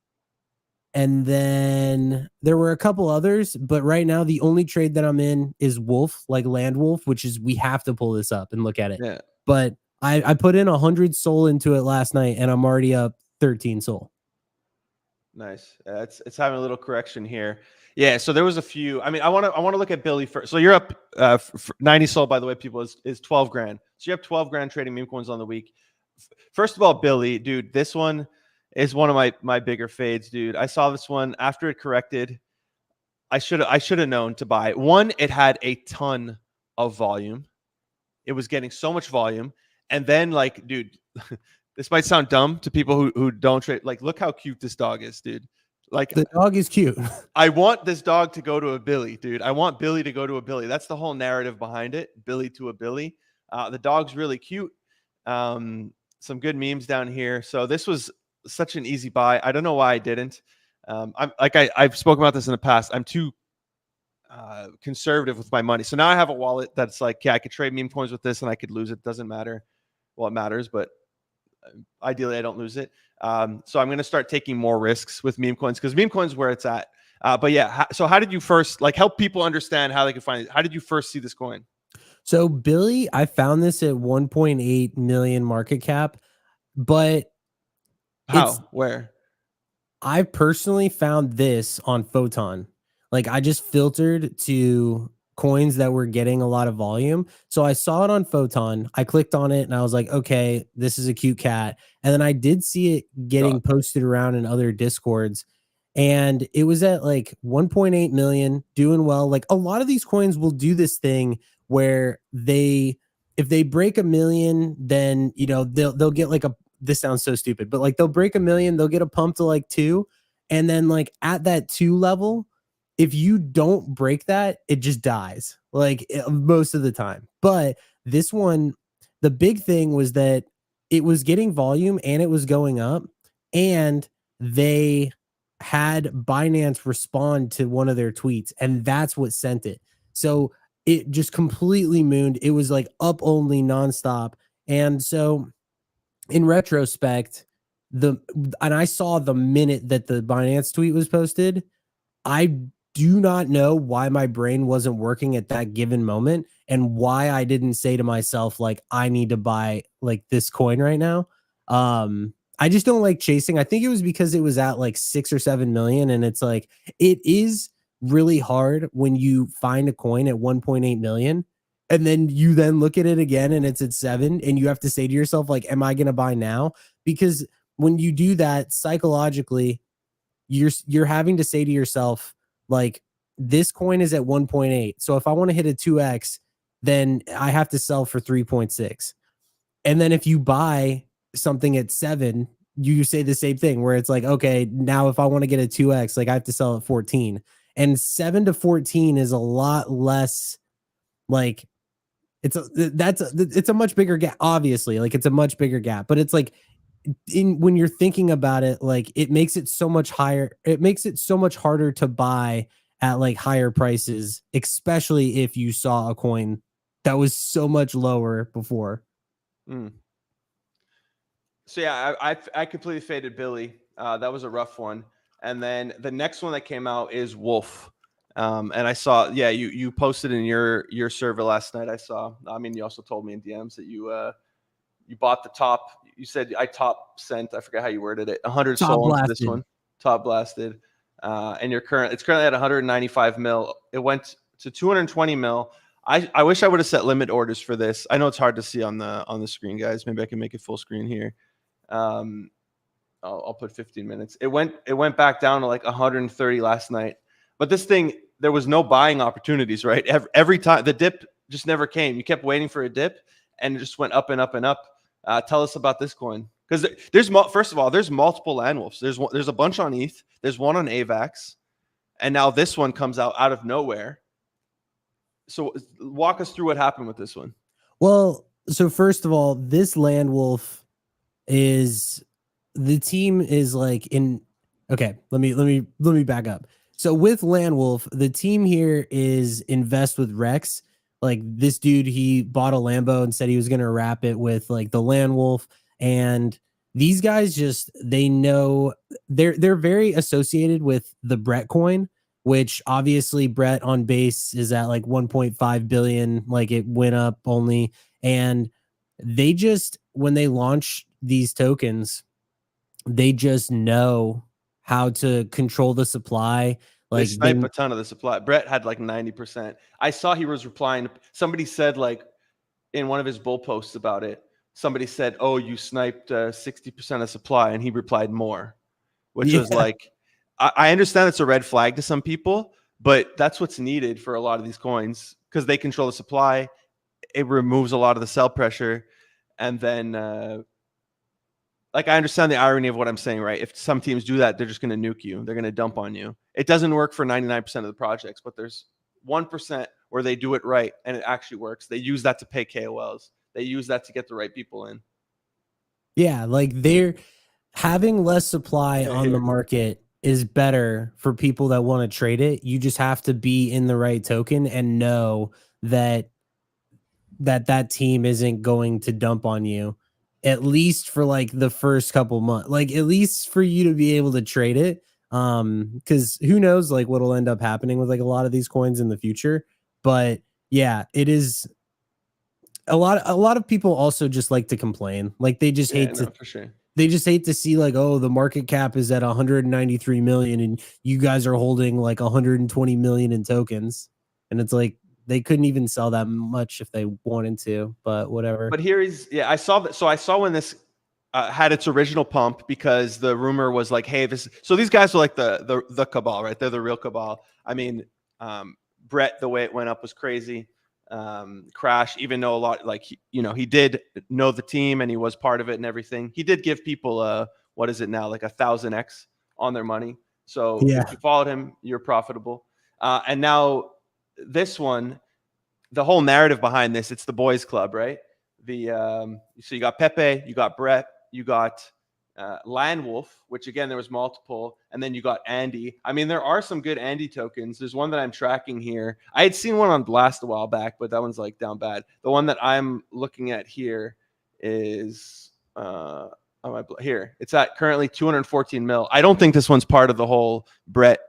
And then there were a couple others, but right now the only trade that I'm in is Wolf, like Land Wolf, which is we have to pull this up and look at it. Yeah. But I put in 100 soul into it last night, and I'm already up 13 soul. Nice. It's having a little correction here. Yeah. So there was a few. I mean, I want to look at Billy first. So you're up 90 sold, by the way, people is 12 grand. So you have 12 grand trading meme coins on the week. First of all, Billy, dude, this one is one of my bigger fades, dude. I saw this one after it corrected. I should have known to buy. One, it had a ton of volume. It was getting so much volume. And then like, dude, this might sound dumb to people who don't trade. Like, look how cute this dog is, dude. Like, The dog is cute. I want this dog to go to a Billy, dude. I want Billy to go to a Billy. That's the whole narrative behind it. Billy to a Billy. The dog's really cute. Some good memes down here. So this was such an easy buy. I don't know why I didn't. I've spoken about this in the past. I'm too conservative with my money. So now I have a wallet that's like, yeah, I could trade meme coins with this and I could lose it. Doesn't matter. Well, it matters, but ideally I don't lose it. So I'm going to start taking more risks with meme coins because meme coins where it's at. But yeah, so how did you first like help people understand how they can find it? How did you first see this coin? So Billy, I found this at 1.8 million market cap, but it's How? Where? I personally found this on Photon. Like I just filtered to coins that were getting a lot of volume. So I saw it on Photon. I clicked on it and I was like, okay, this is a cute cat. And then I did see it getting posted around in other discords. And it was at like 1.8 million, doing well. Like a lot of these coins will do this thing where if they break a million, then they'll get like a this sounds so stupid, but like they'll break a million, they'll get a pump to like 2, and then like at that 2 level, if you don't break that, it just dies like most of the time. But this one, the big thing was that it was getting volume and it was going up, and they had Binance respond to one of their tweets, and that's what sent it. So it just completely mooned. It was like up only nonstop. And so in retrospect, and I saw the minute that the Binance tweet was posted, I do not know why my brain wasn't working at that given moment and why I didn't say to myself, like, I need to buy like this coin right now. I just don't like chasing. I think it was because it was at like 6 or 7 million, and it's like it is really hard when you find a coin at 1.8 million and then you then look at it again and it's at 7 and you have to say to yourself like, am I going to buy now? Because when you do that psychologically, you're having to say to yourself like, this coin is at 1.8, so if I want to hit a 2x, then I have to sell for 3.6. And then if you buy something at 7, you say the same thing where it's like, okay, now if I want to get a 2x, like I have to sell at 14. And 7 to 14 is a lot less, like it's a much bigger gap, obviously. Like it's a much bigger gap, but it's like, when you're thinking about it, like it makes it so much higher. It makes it so much harder to buy at like higher prices, especially if you saw a coin that was so much lower before. Mm. So yeah, I completely faded Billy. That was a rough one. And then the next one that came out is Wolf. And I saw, yeah, you posted in your server last night. I saw. I mean, you also told me in DMs that you bought the top. You said I top sent. I forget how you worded it. 100 Top soul into this blasted. one. Top blasted. And it's currently at 195 mil. It went to 220 mil. I wish I would have set limit orders for this. I know it's hard to see on the screen, guys. Maybe I can make it full screen here. Um, I'll put 15 minutes. It went back down to like 130 last night. But this thing, there was no buying opportunities, right? Every time the dip just never came. You kept waiting for a dip, and it just went up and up and up. Tell us about this coin, because first of all, there's multiple land wolves. There's a bunch on ETH. There's one on AVAX, and now this one comes out of nowhere. So walk us through what happened with this one. Well, so first of all, this land wolf is, the team is like in, okay, let me back up. So with land wolf, the team here is invest with Rex. Like this dude, he bought a Lambo and said he was going to wrap it with like the land wolf. And these guys just, they know, they're very associated with the Brett coin, which obviously Brett on base is at like 1.5 billion. Like it went up only. And they just, when they launch these tokens, they just know how to control the supply. They Like snipe a ton of the supply. Brett had like 90%. I saw he was replying. Somebody said like in one of his bull posts about it, somebody said, "Oh, you sniped 60% of supply," and he replied more, which yeah, was like, I understand it's a red flag to some people, but that's what's needed for a lot of these coins because they control the supply. It removes a lot of the sell pressure, and then like I understand the irony of what I'm saying, right? If some teams do that, they're just going to nuke you. They're going to dump on you. It doesn't work for 99% of the projects, but there's 1% where they do it right and it actually works. They use that to pay KOLs. They use that to get the right people in. yeah, like they're having less supply Yeah, on the here. market is better for people that want to trade it. You just have to be in the right token and know that that team isn't going to dump on you, at least for like the first couple months, like at least for you to be able to trade it. Because who knows like what'll end up happening with like a lot of these coins in the future. But yeah, it is a lot of people also just like to complain. Like Yeah, no, for sure. they just hate to see like, oh, the market cap is at 193 million and you guys are holding like 120 million in tokens. And it's like they couldn't even sell that much if they wanted to, but whatever. But here is, yeah, I saw that. So I saw when this had its original pump because the rumor was like, hey, this. So these guys are like the cabal, right? They're the real cabal. I mean, Brett, the way it went up was crazy. Crash, even though a lot, like he did know the team and he was part of it and everything. He did give people what is it now, like 1,000x on their money. So Yeah. if you followed him, you're profitable. And now this one, the whole narrative behind this, it's the boys club, right? So you got Pepe, you got Brett, you got Land Wolf, which again there was multiple, and then you got Andy. I mean, there are some good Andy tokens. There's one that I'm tracking here. I had seen one on Blast a while back, but that one's like down bad. The one that I'm looking at here is here. It's at currently 214 mil. I don't think this one's part of the whole Brett,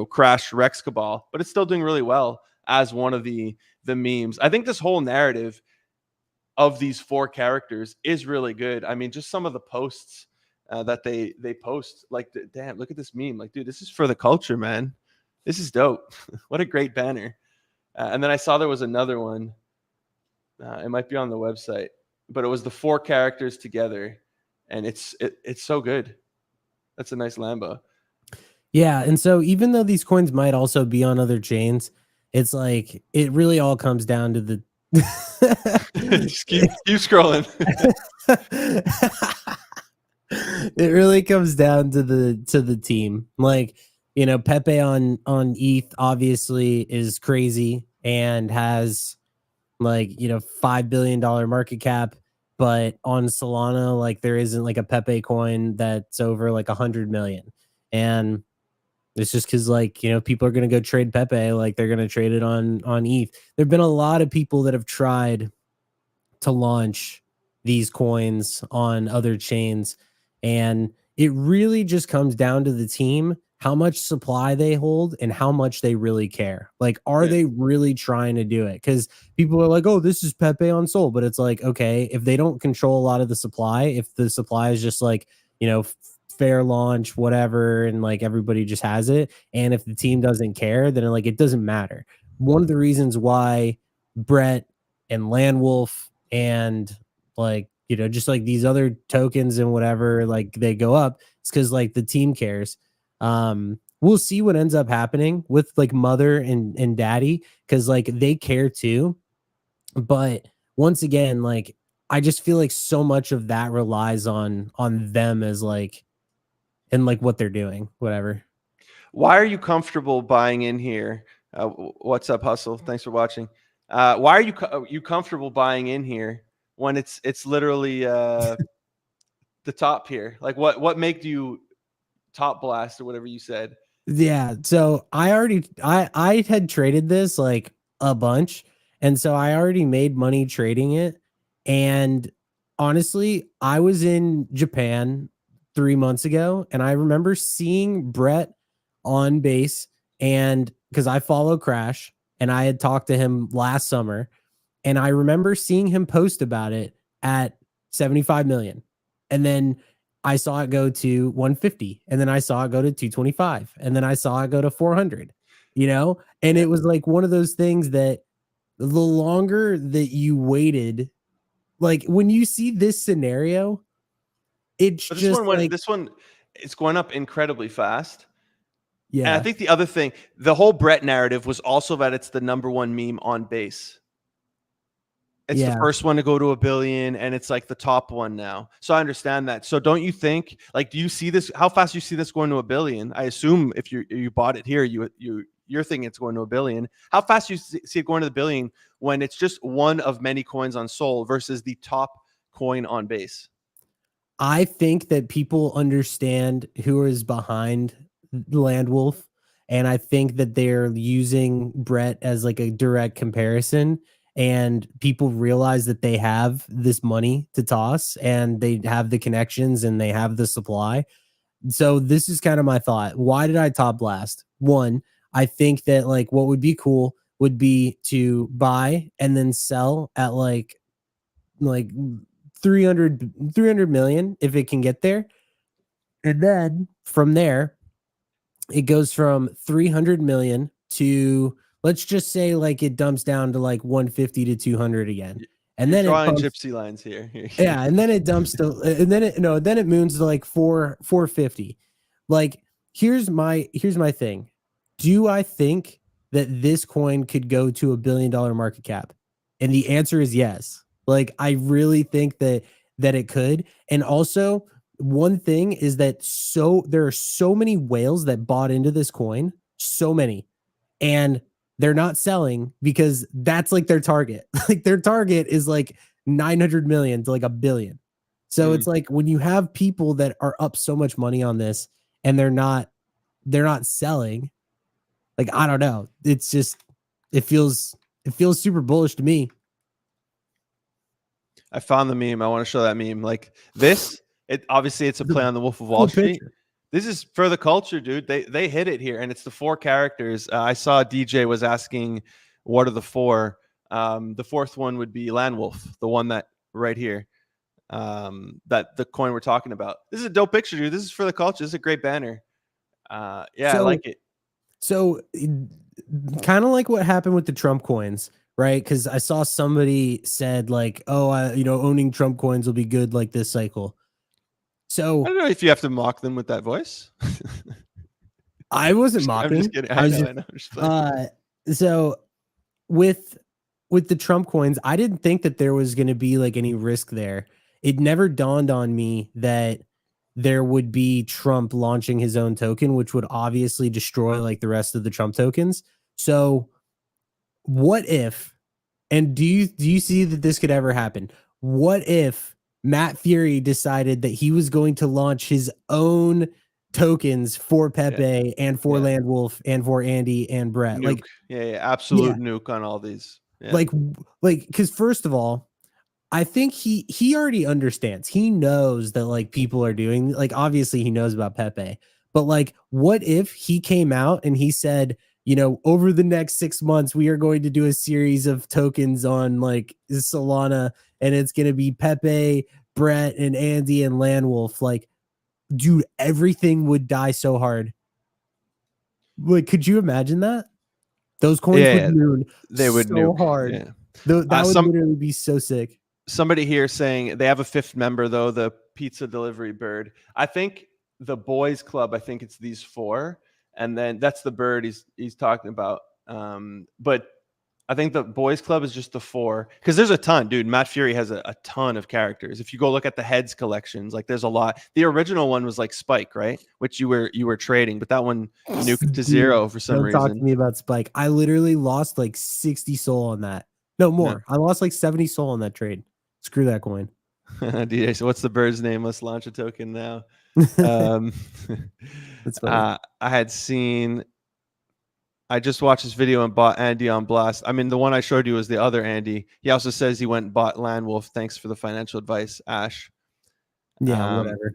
Crash Rex cabal, but it's still doing really well as one of the memes. I think this whole narrative of these four characters is really good. I mean, just some of the posts that they post, like, damn, look at this meme. Like, dude, this is for the culture, man. This is dope. What a great banner. And then I saw there was another one. It might be on the website, but it was the 4 characters together, and it's so good. That's a nice Lambo. Yeah, and so even though these coins might also be on other chains, it's like it really all comes down to the Just keep scrolling. it really comes down to the team. Like, you know, Pepe on ETH obviously is crazy and has like, you know, $5 billion market cap, but on Solana, like there isn't like a Pepe coin that's over like 100 million. And it's just because, like, you know, people are going to go trade Pepe, like they're going to trade it on ETH. There have been a lot of people that have tried to launch these coins on other chains, and it really just comes down to the team, how much supply they hold and how much they really care. Like, are Yeah. they really trying to do it? Because people are like, oh, this is Pepe on Sol, but it's like, okay, if they don't control a lot of the supply, if the supply is just like, you know, fair launch, whatever, and like everybody just has it, and if the team doesn't care, then like it doesn't matter. One of the reasons why Brett and Landwolf and like, you know, just like these other tokens and whatever, like they go up, it's because like the team cares. We'll see what ends up happening with like mother and daddy, because like they care too. But once again, like I just feel like so much of that relies on them as like, and like what they're doing, whatever. Why are you comfortable buying in here? What's up, Hustle? Thanks for watching. Why are you comfortable buying in here when it's literally the top here? Like what made you top blast or whatever you said? Yeah, so I had traded this like a bunch, and so I already made money trading it. And honestly, I was in Japan 3 months ago, and I remember seeing Brett on base, and because I follow Crash, and I had talked to him last summer, and I remember seeing him post about it at 75 million. And then I saw it go to 150, and then I saw it go to 225, and then I saw it go to 400, you know? And Yeah. it was like one of those things that the longer that you waited, like when you see this scenario, it's But this just one like, it's going up incredibly fast. And I yeah, think the other thing, the whole Brett narrative was also that it's the number one meme on base. It's the yeah. first one to go to a billion, and it's like the top one now. So I understand that. So don't you think, like, do you see this? How fast do you see this going to a billion? I assume if you bought it here, you're thinking it's going to a billion. How fast do you see it going to the billion when it's just one of many coins on Sol versus the top coin on base? I think that people understand who is behind Landwolf, and I think that they're using Brett as like a direct comparison. And people realize that they have this money to toss, and they have the connections, and they have the supply. So this is kind of my thought. Why did I top blast? One, I think that like what would be cool would be to buy and then sell at like 300 million if it can get there. And then from there, it goes from 300 million to, let's just say like it dumps down to like 150 to 200 again. And You're then it drawing pumps, gypsy lines here. yeah, and then it dumps to, and then it, no, then it moons to like 450. Like, here's my thing. Do I think that this coin could go to $1 billion market cap? And the answer is yes. Like, I really think that it could. And also, one thing is that there are so many whales that bought into this coin, so many, and they're not selling because that's like their target. Like their target is like 900 million to like a billion. So Mm. it's like when you have people that are up so much money on this and they're not selling, like I don't know. It's just it feels super bullish to me. I found the meme. I want to show that meme. Like this, it obviously it's a It's a play on the Wolf of Wall cool Street. picture. This is for the culture, dude. They hit it here, and it's the 4 characters. I saw DJ was asking, "What are the 4?" The fourth one would be Land Wolf, the one that right here. That the coin we're talking about. This is a dope picture, dude. This is for the culture. This is a great banner. Yeah, I So like it. So, kind of like what happened with the Trump coins, right? Because I saw somebody said like, "Oh, owning Trump coins will be good like this cycle." I So don't know if you have to mock them with that voice. I wasn't I'm just mocking. kidding. I I was know, just I know. I'm just playing. uh. So with the Trump coins, I didn't think that there was going to be like any risk there. It never dawned on me that there would be Trump launching his own token, which would obviously destroy like the rest of the Trump tokens. So what if, and do you see that this could ever happen? What if Matt Fury decided that he was going to launch his own tokens for Yeah, Pepe and for yeah. Landwolf and for Andy and Brett? Nuke. Like, Yeah, yeah. yeah, Absolute nuke on all these. Yeah. like because first of all, I think he already understands. He knows that like people are doing like obviously he knows about Pepe. But like what if he came out and he said, over the next 6 months we are going to do a series of tokens on like Solana and it's going to be Pepe, Brett and Andy and Landwolf. Like dude, everything would die so hard. Like could you imagine that? Those coins Yeah, would yeah. moon They would so nuke. hard. Yeah. That would Some literally be so sick. somebody here saying they have a fifth member though, the pizza delivery bird. I think the boys club, I think it's these four, and then that's the bird he's talking about. But I think the boys club is just the four because there's a ton, dude. Matt Fury has a ton of characters. If you go look at the heads collections, like there's a lot. The original one was like Spike, right? Which you were trading, but that one nuked to Dude, zero for some don't talk to reason. me about Spike. I literally lost like 60 soul on that. No No. more. I lost like 70 soul on that trade. Screw that coin. DJ, so what's the bird's name? Let's launch a token now. Um, That's funny. I had seen. I just watched this video and bought Andy on Blast. I mean, the one I showed you was the other Andy. He also says he went and bought Landwolf. Thanks for the financial advice, Ash. Yeah, Um, whatever.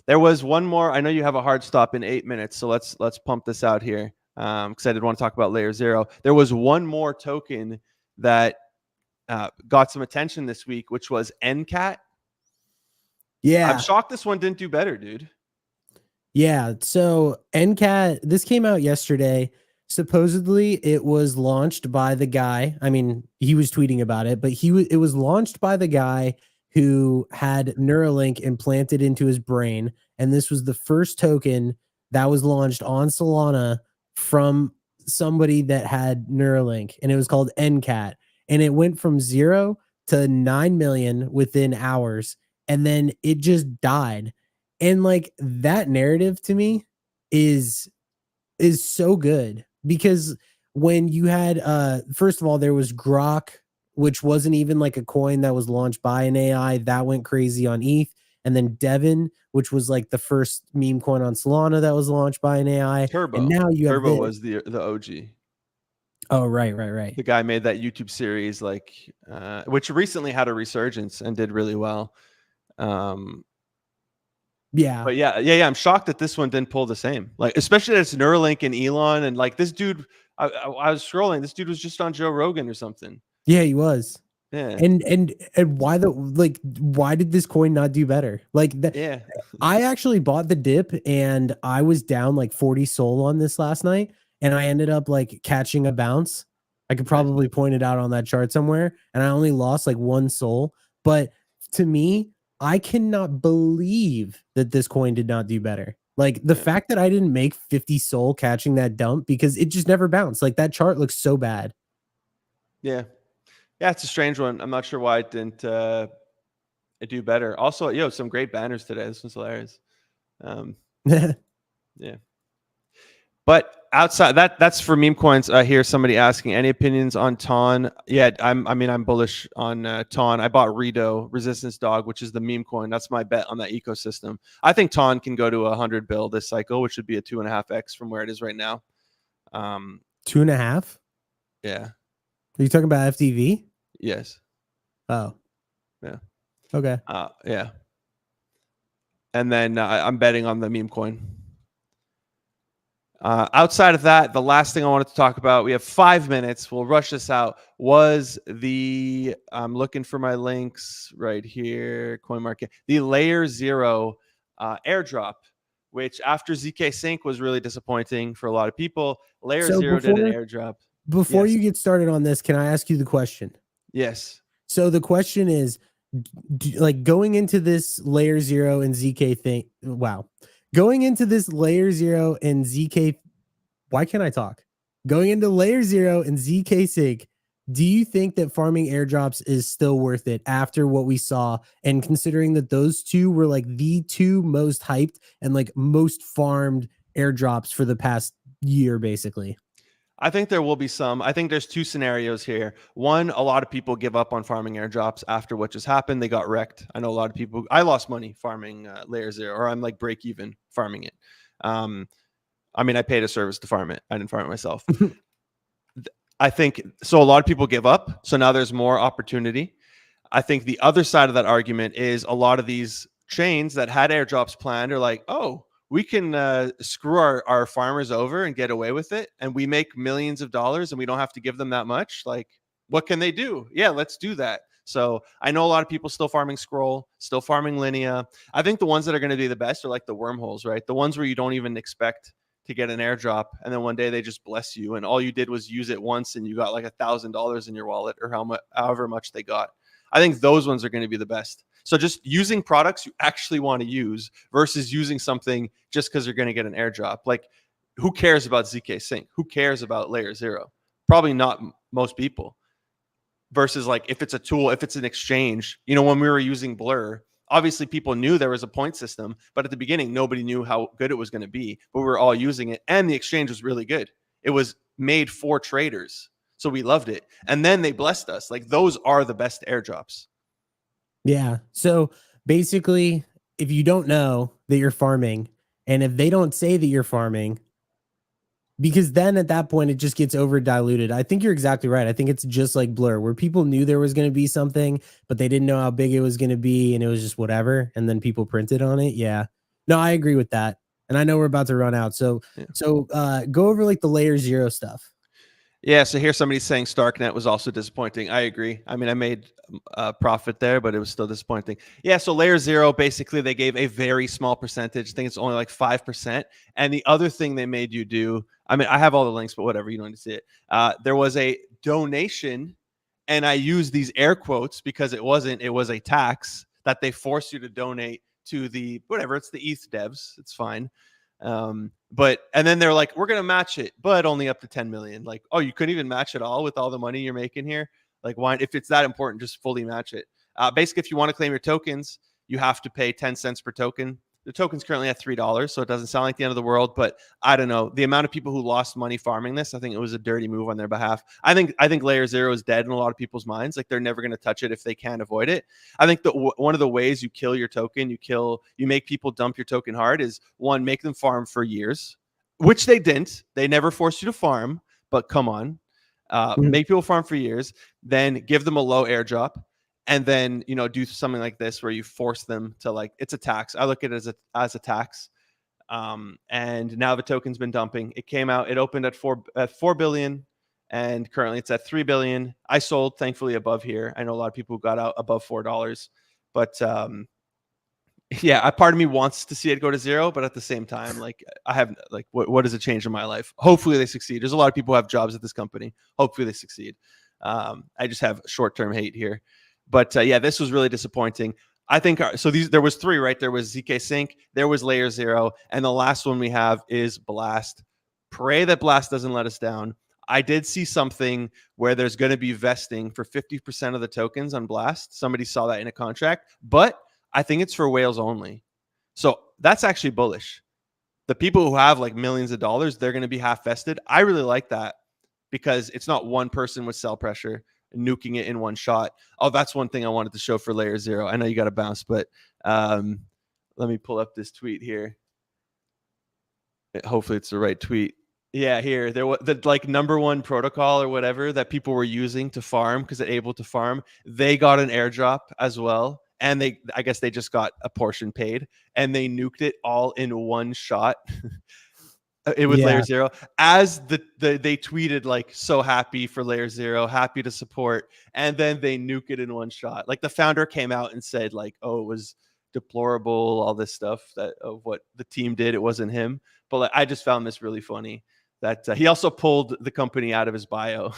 there was one more. I know you have a hard stop in 8 minutes, so let's pump this out here because I did want to talk about Layer Zero. There was one more token that got some attention this week, which was NCAT. I'm Yeah. shocked this one didn't do better, dude. Yeah. So NCAT, this came out yesterday. Supposedly it was launched by the guy. I mean, he was tweeting about it, but it was launched by the guy who had Neuralink implanted into his brain. And this was the first token that was launched on Solana from somebody that had Neuralink. And it was called NCAT. And it went from 0 to 9 million within hours. And then it just died. And like that narrative to me is so good because when you had first of all there was Grok, which wasn't even like a coin that was launched by an AI that went crazy on ETH, and then Devin, which was like the first meme coin on Solana that was launched by an AI, and Turbo. now you have Turbo this. was the OG. Oh, right. The guy made that YouTube series, like, which recently had a resurgence and did really well. Yeah. But yeah. I'm shocked that this one didn't pull the same. Like, especially that it's Neuralink and Elon, and like this dude. I was scrolling. This dude was just on Joe Rogan or something. Yeah, he was. Yeah, And why did this coin not do better? Like that yeah, I actually bought the dip and I was down like 40 soul on this last night and I ended up like catching a bounce. I could nice. probably point it out on that chart somewhere and I only lost like 1 soul, but to me, I cannot believe that this coin did not do better. Like the Yeah, fact that I didn't make 50 soul catching that dump because it just never bounced. Like that chart looks so bad. yeah. It's a strange one. I'm not sure why it didn't it do better. Also, some great banners today. This was hilarious. Yeah. But outside that's for meme coins. I hear somebody asking any opinions on Ton. Yeah, I'm bullish on Ton. I bought Redo Resistance Dog, which is the meme coin. That's my bet on that ecosystem. I think Ton can go to 100 bill this cycle, which would be a 2.5x from where it is right now. 2.5. Yeah. Are you talking about FTV? Yes. Oh. Yeah. Okay. Yeah. And then I'm betting on the meme coin. Outside of that, the last thing I wanted to talk about, we have 5 minutes. We'll rush this out. Was I'm looking for my links right here. CoinMarket, the Layer Zero airdrop. which after ZK Sync was really disappointing for a lot of people. Layer So Zero did an airdrop. before Yes. you get started on this, can I ask you the question? Yes. So the question is, like going into this layer 0 and ZK thing. Wow. Going into this layer 0 and ZK. Why can't I talk? Going into layer 0 and ZK Sync, do you think that farming airdrops is still worth it after what we saw? And considering that those two were like the two most hyped and like most farmed airdrops for the past year, basically. I think there will be some. I think there's two scenarios here. One, a lot of people give up on farming airdrops after what just happened. They got wrecked. I know a lot of people. I lost money farming layer 0, or I'm like break even farming it. I mean, I paid a service to farm it. I didn't farm it myself. I think so. A lot of people give up. So now there's more opportunity. I think the other side of that argument is a lot of these chains that had airdrops planned are like, oh, we can screw our farmers over and get away with it. And we make millions of dollars and we don't have to give them that much. Like, what can they do? Yeah, let's do that. So I know a lot of people still farming Scroll, still farming Linea. I think the ones that are going to do the best are like the wormholes, right? The ones where you don't even expect to get an airdrop, and then one day they just bless you, and all you did was use it once, and you got like $1,000 in your wallet, or however much they got. I think those ones are going to be the best. So just using products you actually want to use versus using something just because you're going to get an airdrop. Like, who cares about ZK Sync? Who cares about layer 0? Probably not most people. Versus like if it's a tool, if it's an exchange, when we were using Blur, obviously people knew there was a point system, but at the beginning, nobody knew how good it was going to be, but we were all using it. And the exchange was really good. It was made for traders. So we loved it. And then they blessed us. Like, those are the best airdrops. Yeah. So basically, if you don't know that you're farming, and if they don't say that you're farming, because then at that point it just gets over diluted. I think you're exactly right. I think it's just like Blur, where people knew there was going to be something, but they didn't know how big it was going to be, and it was just whatever. And then people printed on it. Yeah. No, I agree with that. And I know we're about to run out. So go over like the layer 0 stuff. Yeah, so here's somebody saying Starknet was also disappointing. I agree. I mean, I made a profit there, but it was still disappointing. Yeah, so layer 0, basically, they gave a very small percentage. I think it's only like 5%. And the other thing they made you do, I mean, I have all the links, but whatever, you don't need to see it. There was a donation, and I use these air quotes because it was a tax that they forced you to donate to the, whatever, it's the ETH devs. It's fine. And then they're like, we're going to match it, but only up to 10 million. Like, oh, you couldn't even match it all with all the money you're making here. Like, why, if it's that important, just fully match it. Basically, if you want to claim your tokens, you have to pay 10 cents per token. The token's currently at $3, so it doesn't sound like the end of the world, but I don't know. The amount of people who lost money farming this, I think it was a dirty move on their behalf. I think layer 0 is dead in a lot of people's minds. Like, they're never going to touch it if they can't avoid it. I think that one of the ways you kill your token, you make people dump your token hard, is one, make them farm for years, which they didn't. They never forced you to farm, but come on. Make people farm for years, then give them a low airdrop, and then do something like this where you force them to, like, it's a tax. I look at it as a tax. And now the token's been dumping. It came out, it opened at 4 billion, and currently it's at 3 billion. I sold, thankfully, above here. I know a lot of people who got out above $4, but yeah, a part of me wants to see it go to 0, but at the same time, like, I have, like, what does it change in my life? Hopefully they succeed. There's a lot of people who have jobs at this company. Hopefully they succeed. I just have short-term hate here. But yeah, this was really disappointing. I think there was 3, right? There was ZK Sync, there was layer 0, and the last one we have is Blast. Pray that Blast doesn't let us down. I did see something where there's going to be vesting for 50% of the tokens on Blast. Somebody saw that in a contract, but I think it's for whales only. So that's actually bullish. The people who have like millions of dollars, they're going to be half vested. I really like that because it's not one person with sell pressure nuking it in one shot. Oh, that's one thing I wanted to show for layer 0. I know you got to bounce, but let me pull up this tweet here. Hopefully it's the right tweet. Yeah, here there was the like number 1 protocol or whatever that people were using to farm because they're able to farm. They got an airdrop as well, and I guess they just got a portion paid, and they nuked it all in one shot. It with layer 0, as they tweeted like, so happy for layer 0, happy to support, and then they nuke it in one shot. Like, the founder came out and said like, oh, it was deplorable, all this stuff that of what the team did. It wasn't him, but like, I just found this really funny that he also pulled the company out of his bio.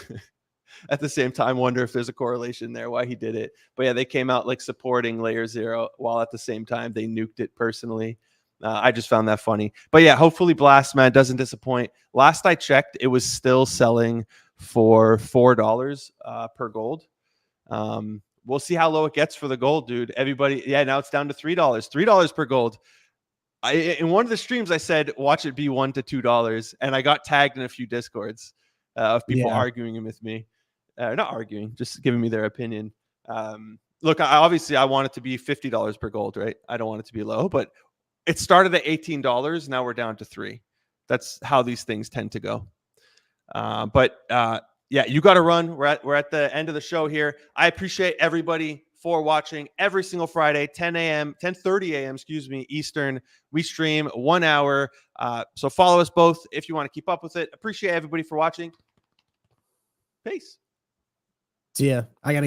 At the same time, wonder if there's a correlation there why he did it. But yeah, they came out like supporting Layer Zero while at the same time they nuked it personally. I just found that funny. But yeah, hopefully Blast Man doesn't disappoint. Last I checked, it was still selling for $4 per gold. We'll see how low it gets for the gold, dude. Everybody, yeah, now it's down to $3, $3 per gold. In one of the streams, I said watch it be $1 to $2, and I got tagged in a few discords of people arguing with me. Not arguing, just giving me their opinion. Look, obviously, I want it to be $50 per gold, right? I don't want it to be low, but it started at $18. Now we're down to $3. That's how these things tend to go. Yeah, you got to run. We're at the end of the show here. I appreciate everybody for watching every single Friday, 10:30 a.m. Eastern. We stream 1 hour. So follow us both if you want to keep up with it. Appreciate everybody for watching. Peace. So yeah, I gotta